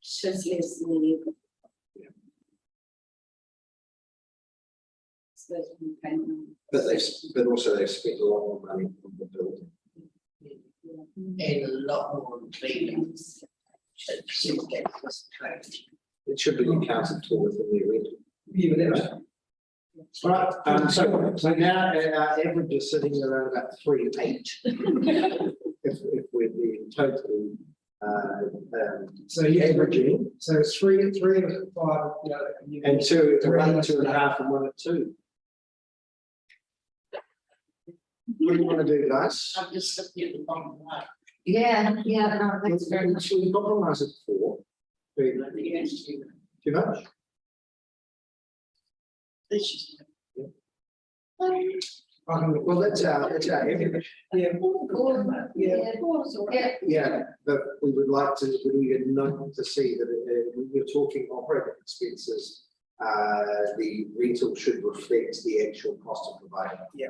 Just less than the equity. Yeah. So that's one payment. But also they've spent a lot more money on the building. And a lot more on cleaning. So that was correct. It should be accounted for within the rental. Yeah, but that was. Right, so now our average is sitting around about 3.8. if we're being totally So yeah, averaging, so it's 3 and 5, you know. and 2 at 1, 3 2.5, and 1 at 2. What do you want to do, guys? I'm just looking at the bottom line. Yeah, no, that's very much. Should we compromise at 4? Too much? This is. Well, that's our average. Yeah. Yeah, but we would like to, we would like to see that when you're talking operating expenses, the rental should reflect the actual cost of providing. Yeah.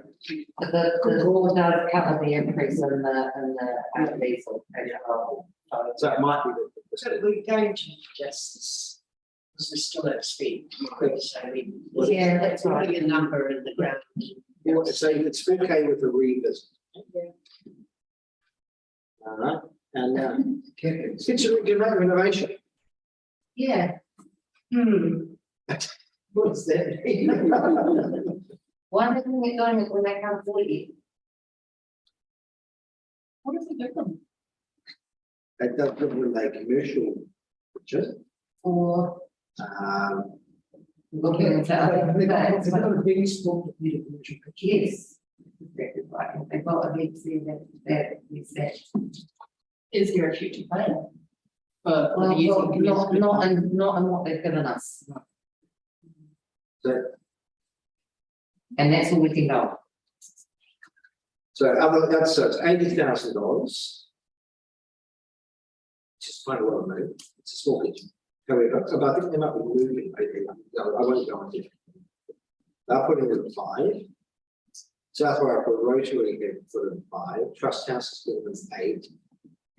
The board does cover the increase in the diesel as well. So it might be that. So we're going to justice, because we still have spent, so we. Yeah, that's right. Putting a number in the ground. So it's okay with the revisit. All right, and considering renovation. Yeah. What does that mean? Why didn't we go with when they can't afford it? What is the difference? It does when they commercial, budget. Or looking Okay, into other they've got things? a big spot that need a commercial picture. Yes. Exactly right. They've got a big thing that is that. Is there a future plan? For Well, the using not in what they've given us. So, And that's all we can go. so so it's $80,000. Which is quite a lot of money. It's a small kitchen. However, but I think they might be moving. I won't go into it. They're putting in 5. Southwark Rotary have put in 5. Trust House has given them 8.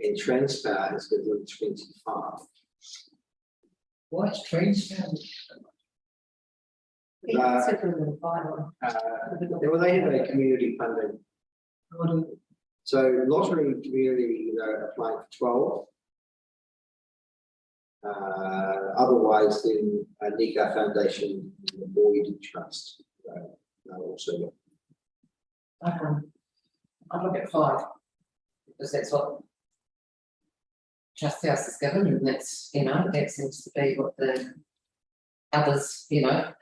And Transpower has given them 25. Why is trains down? It's a little final. Well, they have a community funding. So lottery community, applying for 12. Otherwise, then Nika Foundation, and the Boyd Trust, also. I'd look at 5. Because that's what Trust House is given, and that's, you know, that seems to be what the others, you know,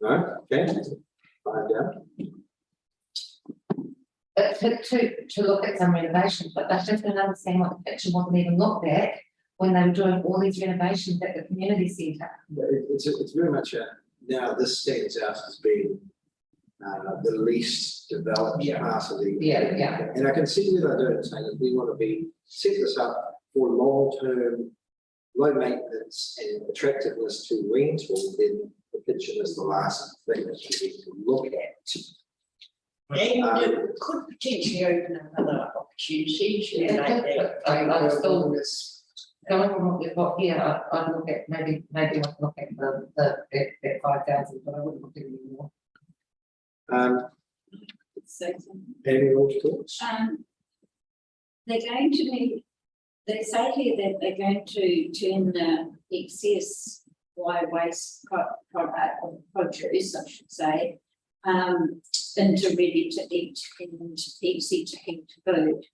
No, okay, 5 down. but to look at some renovations, but I just don't understand what the picture wasn't even looked at when they were doing all these renovations at the community centre. It's very much now this stands out as being the least developed part of the. Yeah. And I can see where they're doing, saying that we want to set this up for long-term, low maintenance and attractiveness to rental, then the kitchen is the last thing that you need to look at. And it could potentially open up other opportunities, you know, like that. I'm still going on what we've got here. I'd look at maybe I'd look at that 5,000, but I wouldn't look at any more. Any more thoughts? They're going to be, they say here that they're going to turn the excess waste produce, I should say, into ready to eat and easy to eat food.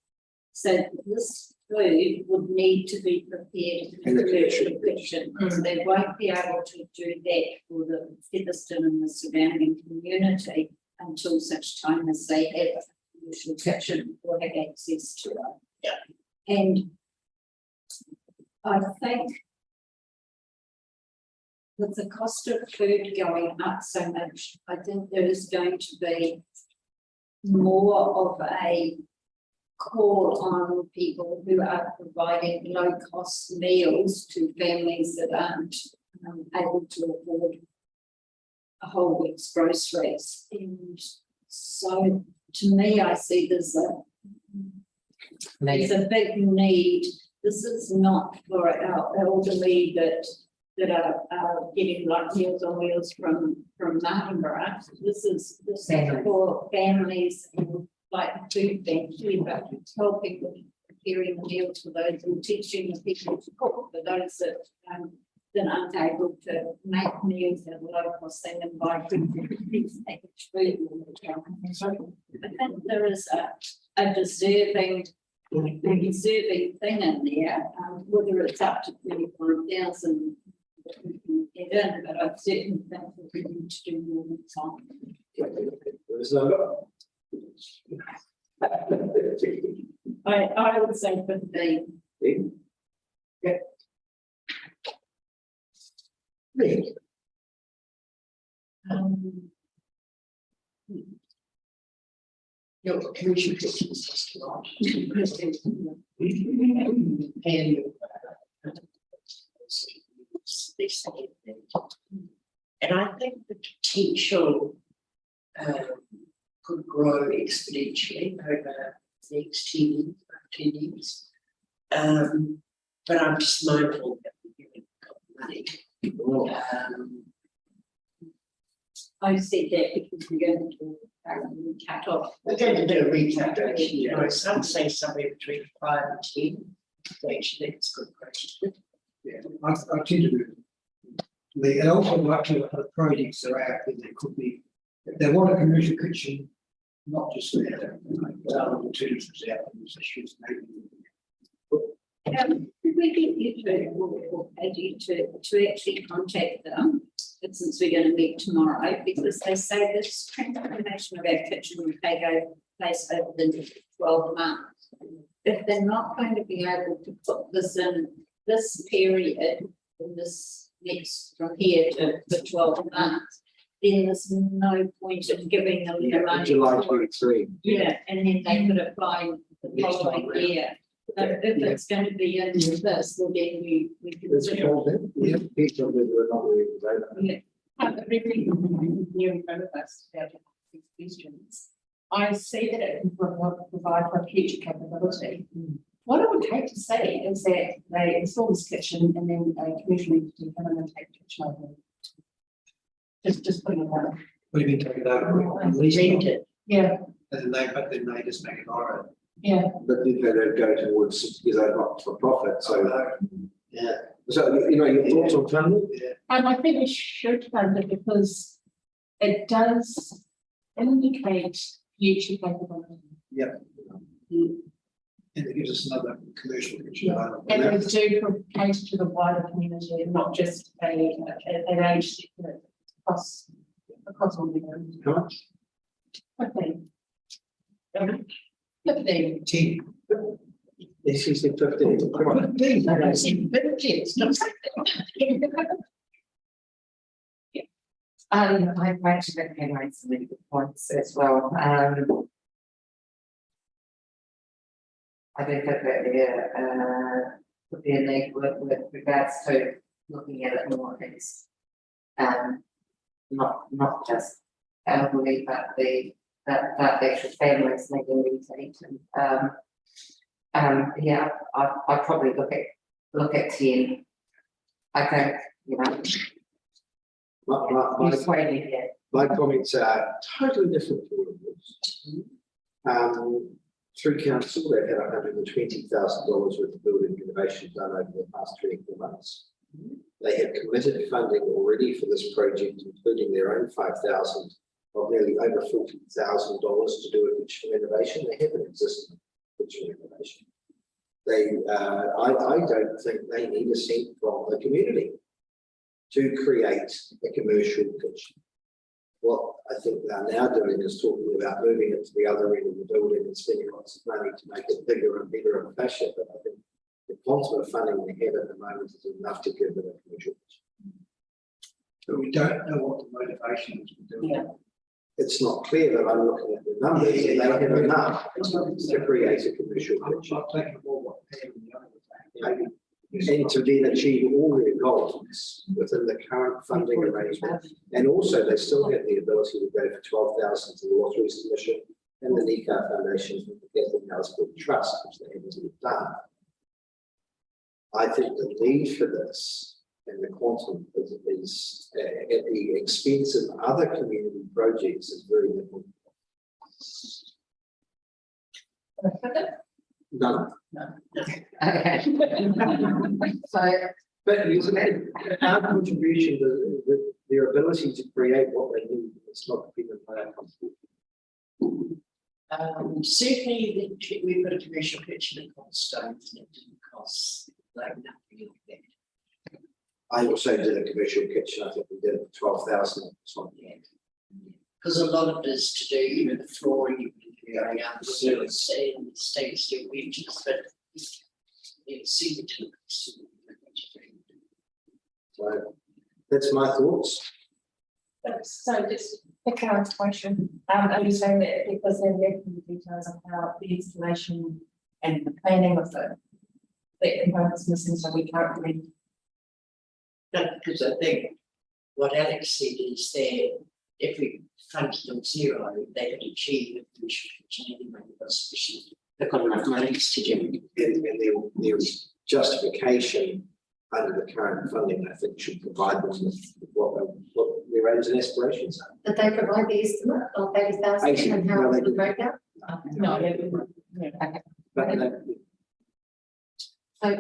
So this food would need to be prepared in the commercial kitchen. So they won't be able to do that for the Featherston and the surrounding community until such time as they have a commercial kitchen or have access to it. Yeah. And I think with the cost of food going up so much, I think there is going to be more of a call on people who are providing low-cost meals to families that aren't able to afford a whole week's groceries. And so, to me, I see there's a big need. This is not for our elderly that are getting like Meals on Wheels from Martinborough. This is for families and like food banks, but helping with preparing meals for those and teaching the people to cook for those that aren't able to make meals at a low cost thing and buy food packaged food all the time. I think there is a deserving thing in there, whether it's up to 25,000. But I certainly think that we need to do more than time. There's no. I would say 15. Your commercial kitchen is just large. And I think the potential could grow exponentially over the next 10 years. But I'm just mindful that we haven't got money. I said that because we're going to cut off. We're going to do a recalculation, you know, some say somewhere between 5 and 10. So actually, that's a good question. Yeah, I tend to do. And also like to look at the projects that are out there, there could be, if they want a commercial kitchen, not just there, alternatives out there, issues maybe. Could we get you to actually contact them, since we're going to meet tomorrow, because they say this transformation of our kitchen will take place over the next 12 months. If they're not going to be able to put this in this period, in this next from here to the 12 months, then there's no point in giving them the money. July 23. Yeah, and then they could apply the following year. But if it's going to be in this, well, then we consider. Yeah, people were not really available. Yeah. Have everything here in front of us about these questions. I see that it can provide for future capability. What I would hate to see is that they install this kitchen and then a commercial entity come in and take the kitchen over. Just putting it on. What do you mean take it over? At least Rent it. Yeah, and then they just make it our own. yeah. But then they don't go towards, because they're not for profit, so Yeah, so, your thoughts on funding? I think we should fund it because it does indicate future capability. And it gives us another commercial picture. And we do cater to the wider community and not just an age sector across all the areas. How much? 15. 15. 10. This is the 15. Come on. I said 50, it's not 15. I've actually been made some really good points as well. I think that there would be a need with regards to looking at it more as not just elderly, but that actual families needing these yeah, I'd probably look at 10. I think, you swayed me here. My comments are totally different to all of this. Through council, they've had $120,000 worth of building innovation done over the past 24 months. They have committed funding already for this project, including their own $5,000 of nearly over $40,000 to do a kitchen renovation. They have an existing kitchen renovation. I don't think they need a cent from the community to create a commercial kitchen. What I think they're now doing is talking about moving it to the other end of the building and spending lots of money to make it bigger and better and fashion. But I think the quantum of funding they have at the moment is enough to give it a commercial kitchen. But we don't know what the motivation is for doing it. It's not clear that I'm looking at the numbers and they have enough to create a commercial kitchen. I'm taking more what Pam and the other was saying. And to then achieve all their goals within the current funding arrangement. And also they still have the ability to go for 12,000 to the Lotteries Commission and the NICA Foundation for the Catholic Hospital Trust, which they haven't done. I think the need for this and the quantum is at the expense of other community projects is very important. None. Okay. So, But our contribution, their ability to create what they need, it's not dependent on our contribution. Certainly, we've got a commercial kitchen in Coldstone, and it didn't cost like nothing like that. I also did a commercial kitchen. I think we did 12,000. Because a lot of it is to do, the flooring, going up, the stainless steel wedges, but it seemed to. So that's my thoughts. So just a current question, are you saying that because they're lacking the details of how the installation and the planning of the components missing, so we can't really. No, because I think what Alex said is that if we funded them zero, they could achieve it, we should continue anyway, because they've got enough money to do. And there is justification under the current funding, I think, should provide them with what their aims and aspirations are. did they provide the estimate of 80,000 and how No, they it would didn't. break down? No, Okay. But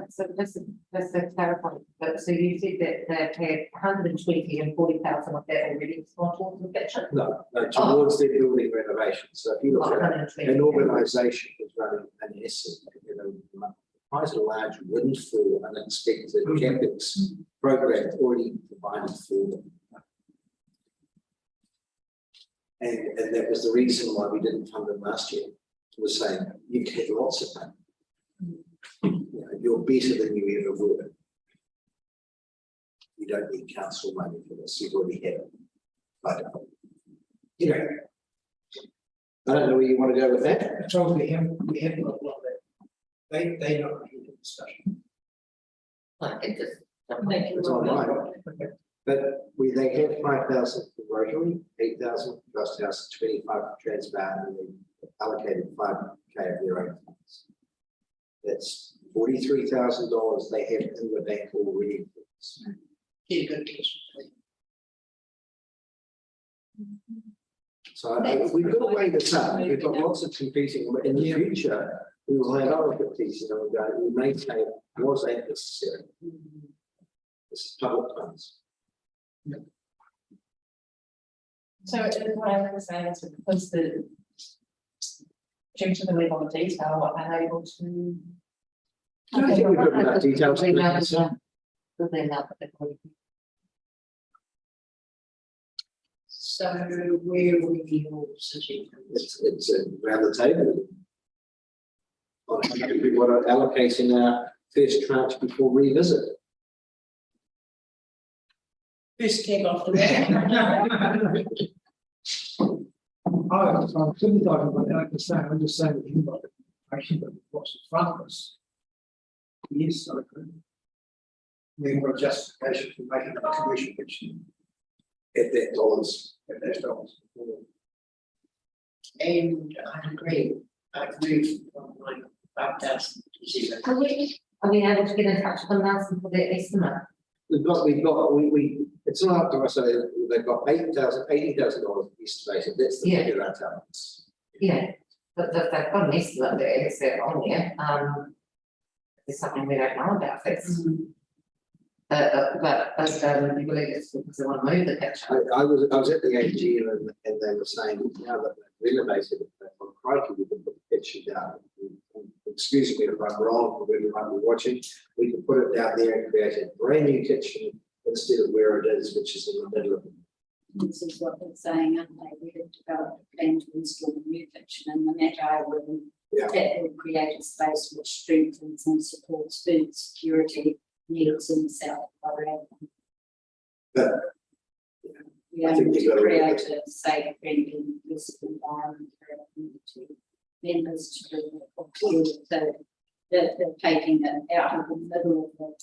So just to clarify, but so you said that they had 120 and 40,000 of that already gone towards the kitchen? no, towards their building renovation. So if you look at 120. an organisation that's running an asset, quite a large windfall, unexpected capex program already provided for them. And that was the reason why we didn't fund them last year. Was saying you had lots of money. You're better than you ever were. You don't need council money for this. You've already had it. But I don't know where you want to go with that. I told we have got a lot of that. They don't need the discussion. Like it just. It's online. But they had 5,000 for Rotary, 8,000 for Trust House, 25 for Transbound, and they allocated 5K of their own funds. That's $43,000 they have in the bank already. Get a good kitchen. So we've got to weigh this up. We've got lots of competing. In the future, we will have other competing, and we may take Was ain't necessary. This is public funds. So what I was saying is because due to the level of detail, what they're able to. I think we've got enough details. We know that. But they're not, but they're probably- So where were your suggestions? It's around the table. On how many we want to allocate in our first tranche before revisit. First came off the rank. I'm sympathizing, but like I say, I'm just saying that you've got the information, but what's in front of us. Yes, I agree. We want a justification for making a commission, which At that dollars. if that's dollars. And I agree, I've moved from like 5,000 to 0. Are we able to get in touch with them now for their estimate? We, it's not up to us, so they've got $80,000 estimated, that's the Yeah. figure that's up. Yeah, but they've got an estimate there, it's there on there, there's something we don't know about, it's. But we believe it's because they want to move the picture. I was at the AGM and they were saying, now that they've renovated it, on Crikey, we can put the picture down. Excuse me if I'm wrong, for whoever might be watching, we can put it down there and create a brand new kitchen instead of where it is, which is in the middle of. This is what they're saying, aren't they? We have developed a plan to install a new kitchen in the Magi room. Yeah. That will create a space which strengthens and supports food security needs in the south of Colorado. But We I aim think you've to got to create really- a safe, friendly, inclusive environment for our community members to do so they're taking it out of the middle of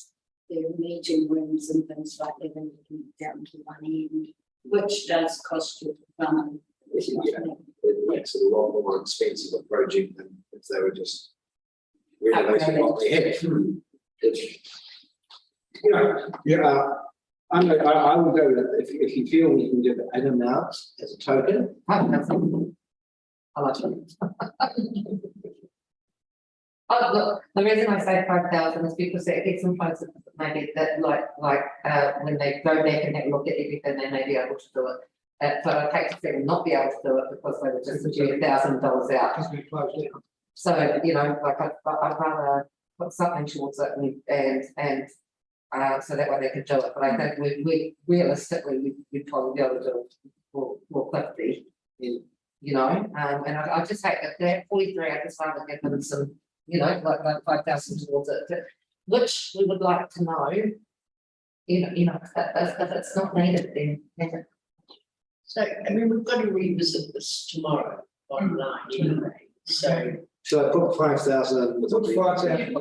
their meeting rooms and things like that, and looking down to one end, which does cost you money. Yeah, it makes it a lot more expensive a project than if they were just renovating what they had. It's, you know, I will go with, if you feel we can give an amount as a token. I like it. Oh, look, the reason I say 5,000 is because it gets some places maybe that when they go back and have a look at everything, they may be able to do it. But I'd hate to see them not be able to do it because they were just $1,000 out. Because we closed down. So, you know, like I'd rather put something towards it and so that way they could do it. But I think we realistically, we'd probably be able to do it for 50, you know, and I just hate that 43, I just rather give them some, you know, like 5,000 towards it, which we would like to know, you know, if it's not needed, then. So, I mean, we've got to revisit this tomorrow online anyway, so. So I put 5,000 with Put the 5,000.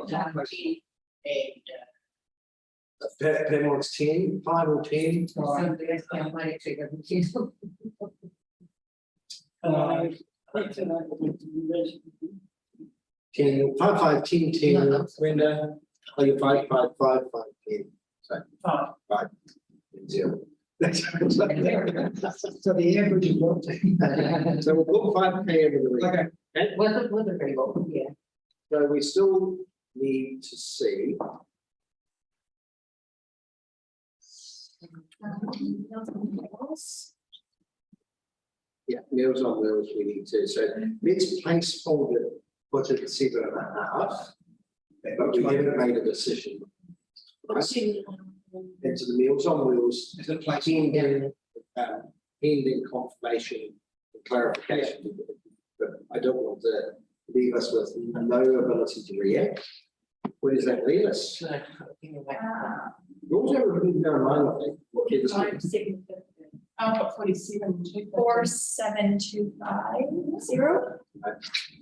And Pam wants 10, 5 or 10. So there's no money to give them to. uh, 10, 5, 5, 10, 10, Brenda. Oh, you 5, 5, 5, 5, 10. So 5, 0. So the average is what? So we'll put 5K over the week. Okay. With a very well, yeah. So we still need to see. Yeah, Meals on Wheels we need to. So let's placeholder, put it at 7.5. But we haven't made a decision. Right? what's in, Into the Meals on Wheels, Is it place? pending confirmation and clarification. But I don't want to leave us with no ability to react. Where does that leave us? You also have a big down line, I think. What is it? I've got 47. 47250.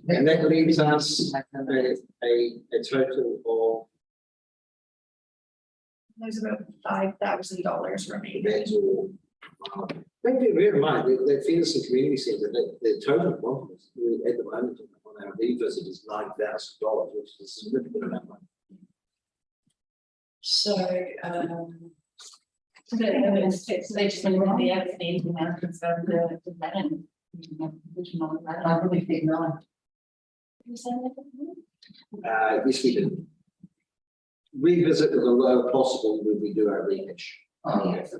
And that leaves us a total of, There's about $5,000 remaining. that's all. Don't get bear in mind, the Fairness and Community Centre, the total quantum at the moment on our revisit is $9,000, which is a significant amount of money. so, So they just want to be able to the announcements of the man. I really think no. Yes, we did. revisit with the low possible when we do our rehash. Oh, yes.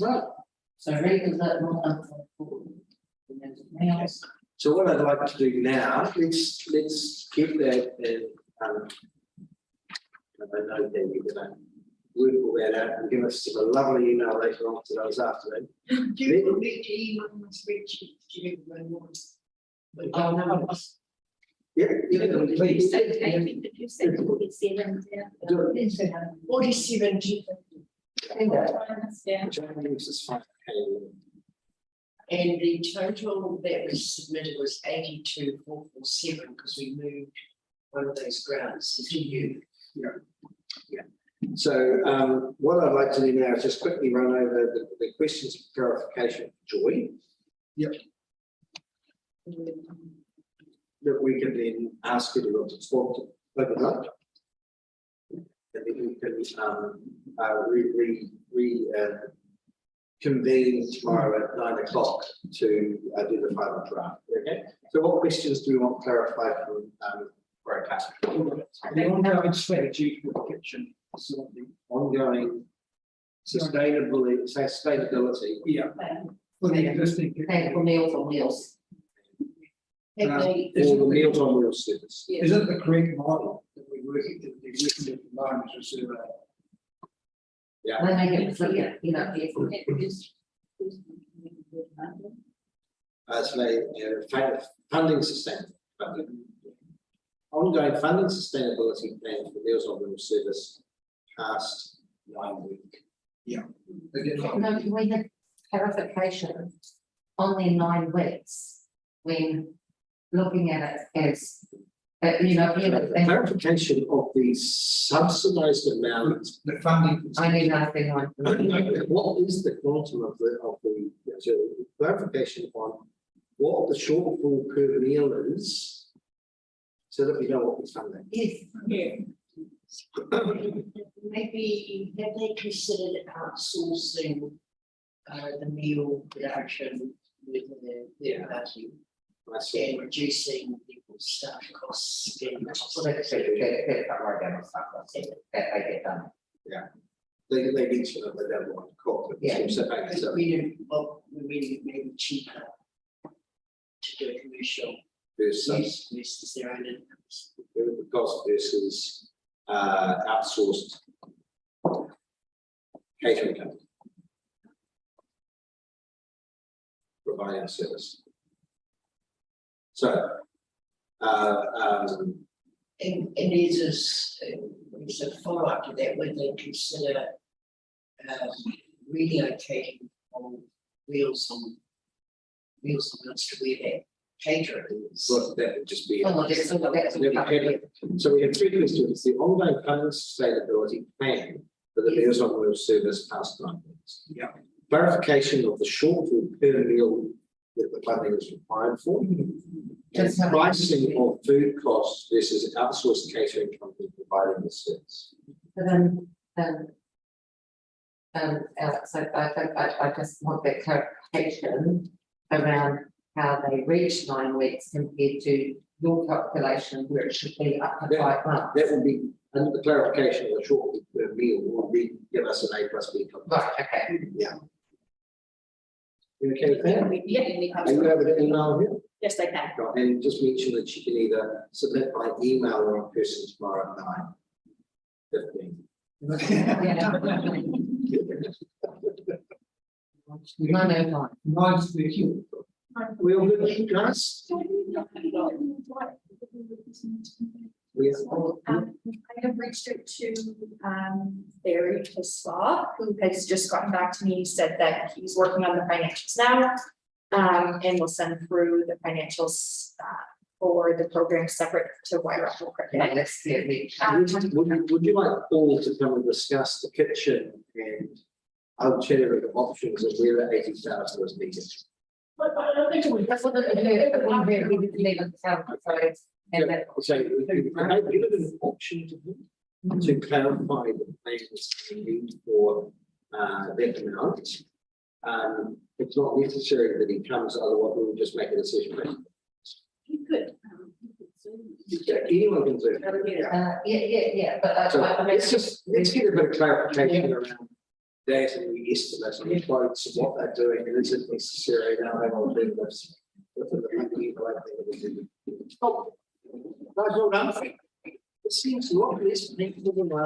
Right. So revisit not until. Anything else? So what I'd like to do now, let's keep that in, I know that you're gonna work all that out and give us a lovely email later on today this afternoon. Do you want me to email my spreadsheet to everyone? Oh, no. Yeah, please. I think that you said 47, Do it. 47. yeah. John uses 5K. And the total that was submitted was 82,447 because we moved one of those grants into you. So what I'd like to do now is just quickly run over the questions of clarification for Joy. Yep. That we can then ask you to respond to overnight. And then we can convene tomorrow at 9 o'clock to do the final draft. Okay. So what questions do we want clarified from Greg? The ongoing strategy for the kitchen facility. Ongoing sustainability. Yeah. For the existing. kitchen. Thank for Meals on Wheels. Have they, Or the Meals on Wheels service. Is it the correct model that we're working at the moment to survey? Yeah. They make it clear, you know, if Funding sustainability. Ongoing funding sustainability plan for Meals on Wheels service past 9 weeks. no, we had clarification on their 9 weeks when looking at it as, you know, Clarification of the subsidised amount. The funding. I need nothing like. What is the quantum of the so clarification on what the shortfall per meal is, so that we know what we're funding. Yes. maybe, have they considered outsourcing the meal production with their party and reducing people's staff costs? Well, they get that right down on stuff, that they get done. They need to know that they don't want to cook. Yeah. So We really maybe cheaper to do a commercial versus versus their own incomes. the cost versus outsourced catering company providing service. So, And there's a follow-up to that, when they consider relocating on wheels to where that caterer is. well, that would just be. Oh, that's So we have 3 questions. The ongoing funding sustainability plan for the Meals on Wheels service past 9 weeks. Yeah. Clarification of the shortfall per meal that the funding is required for. And pricing of food costs versus outsourced catering company providing the service. Alex, I just want that clarification around how they reach 9 weeks compared to your calculation where it should be up to 5 months. That will be, under the clarification of the shortfall per meal will be, give us an A+B. Right, okay. Yeah. You okay with that? Yeah, Are you able to email here? yes, they can. Right, and just mention that you can either submit by email or in person tomorrow at 9:15. No, no, Mine's the human. We all good, guys? I have reached out to Barry Kissaw, who has just gotten back to me, said that he's working on the financials now. And will send through the financials for the program separate to Wire no, that's the. Would you like Paul to come and discuss the kitchen and I'll share the options of where the 80,000 was needed? That's what we didn't even tell, so it's- and that. So give it an option to him to clarify the plans we need for that amount. It's not necessary that he comes, otherwise we'll just make a decision. You could Anyone can do it. Yeah, but So I mean. let's get a bit of clarification around that and the estimates and the quotes and what they're doing, and is it necessary now, they will do this. Within the company, I think it would be- Oh, guys, well done. It seems a lot less painful than last.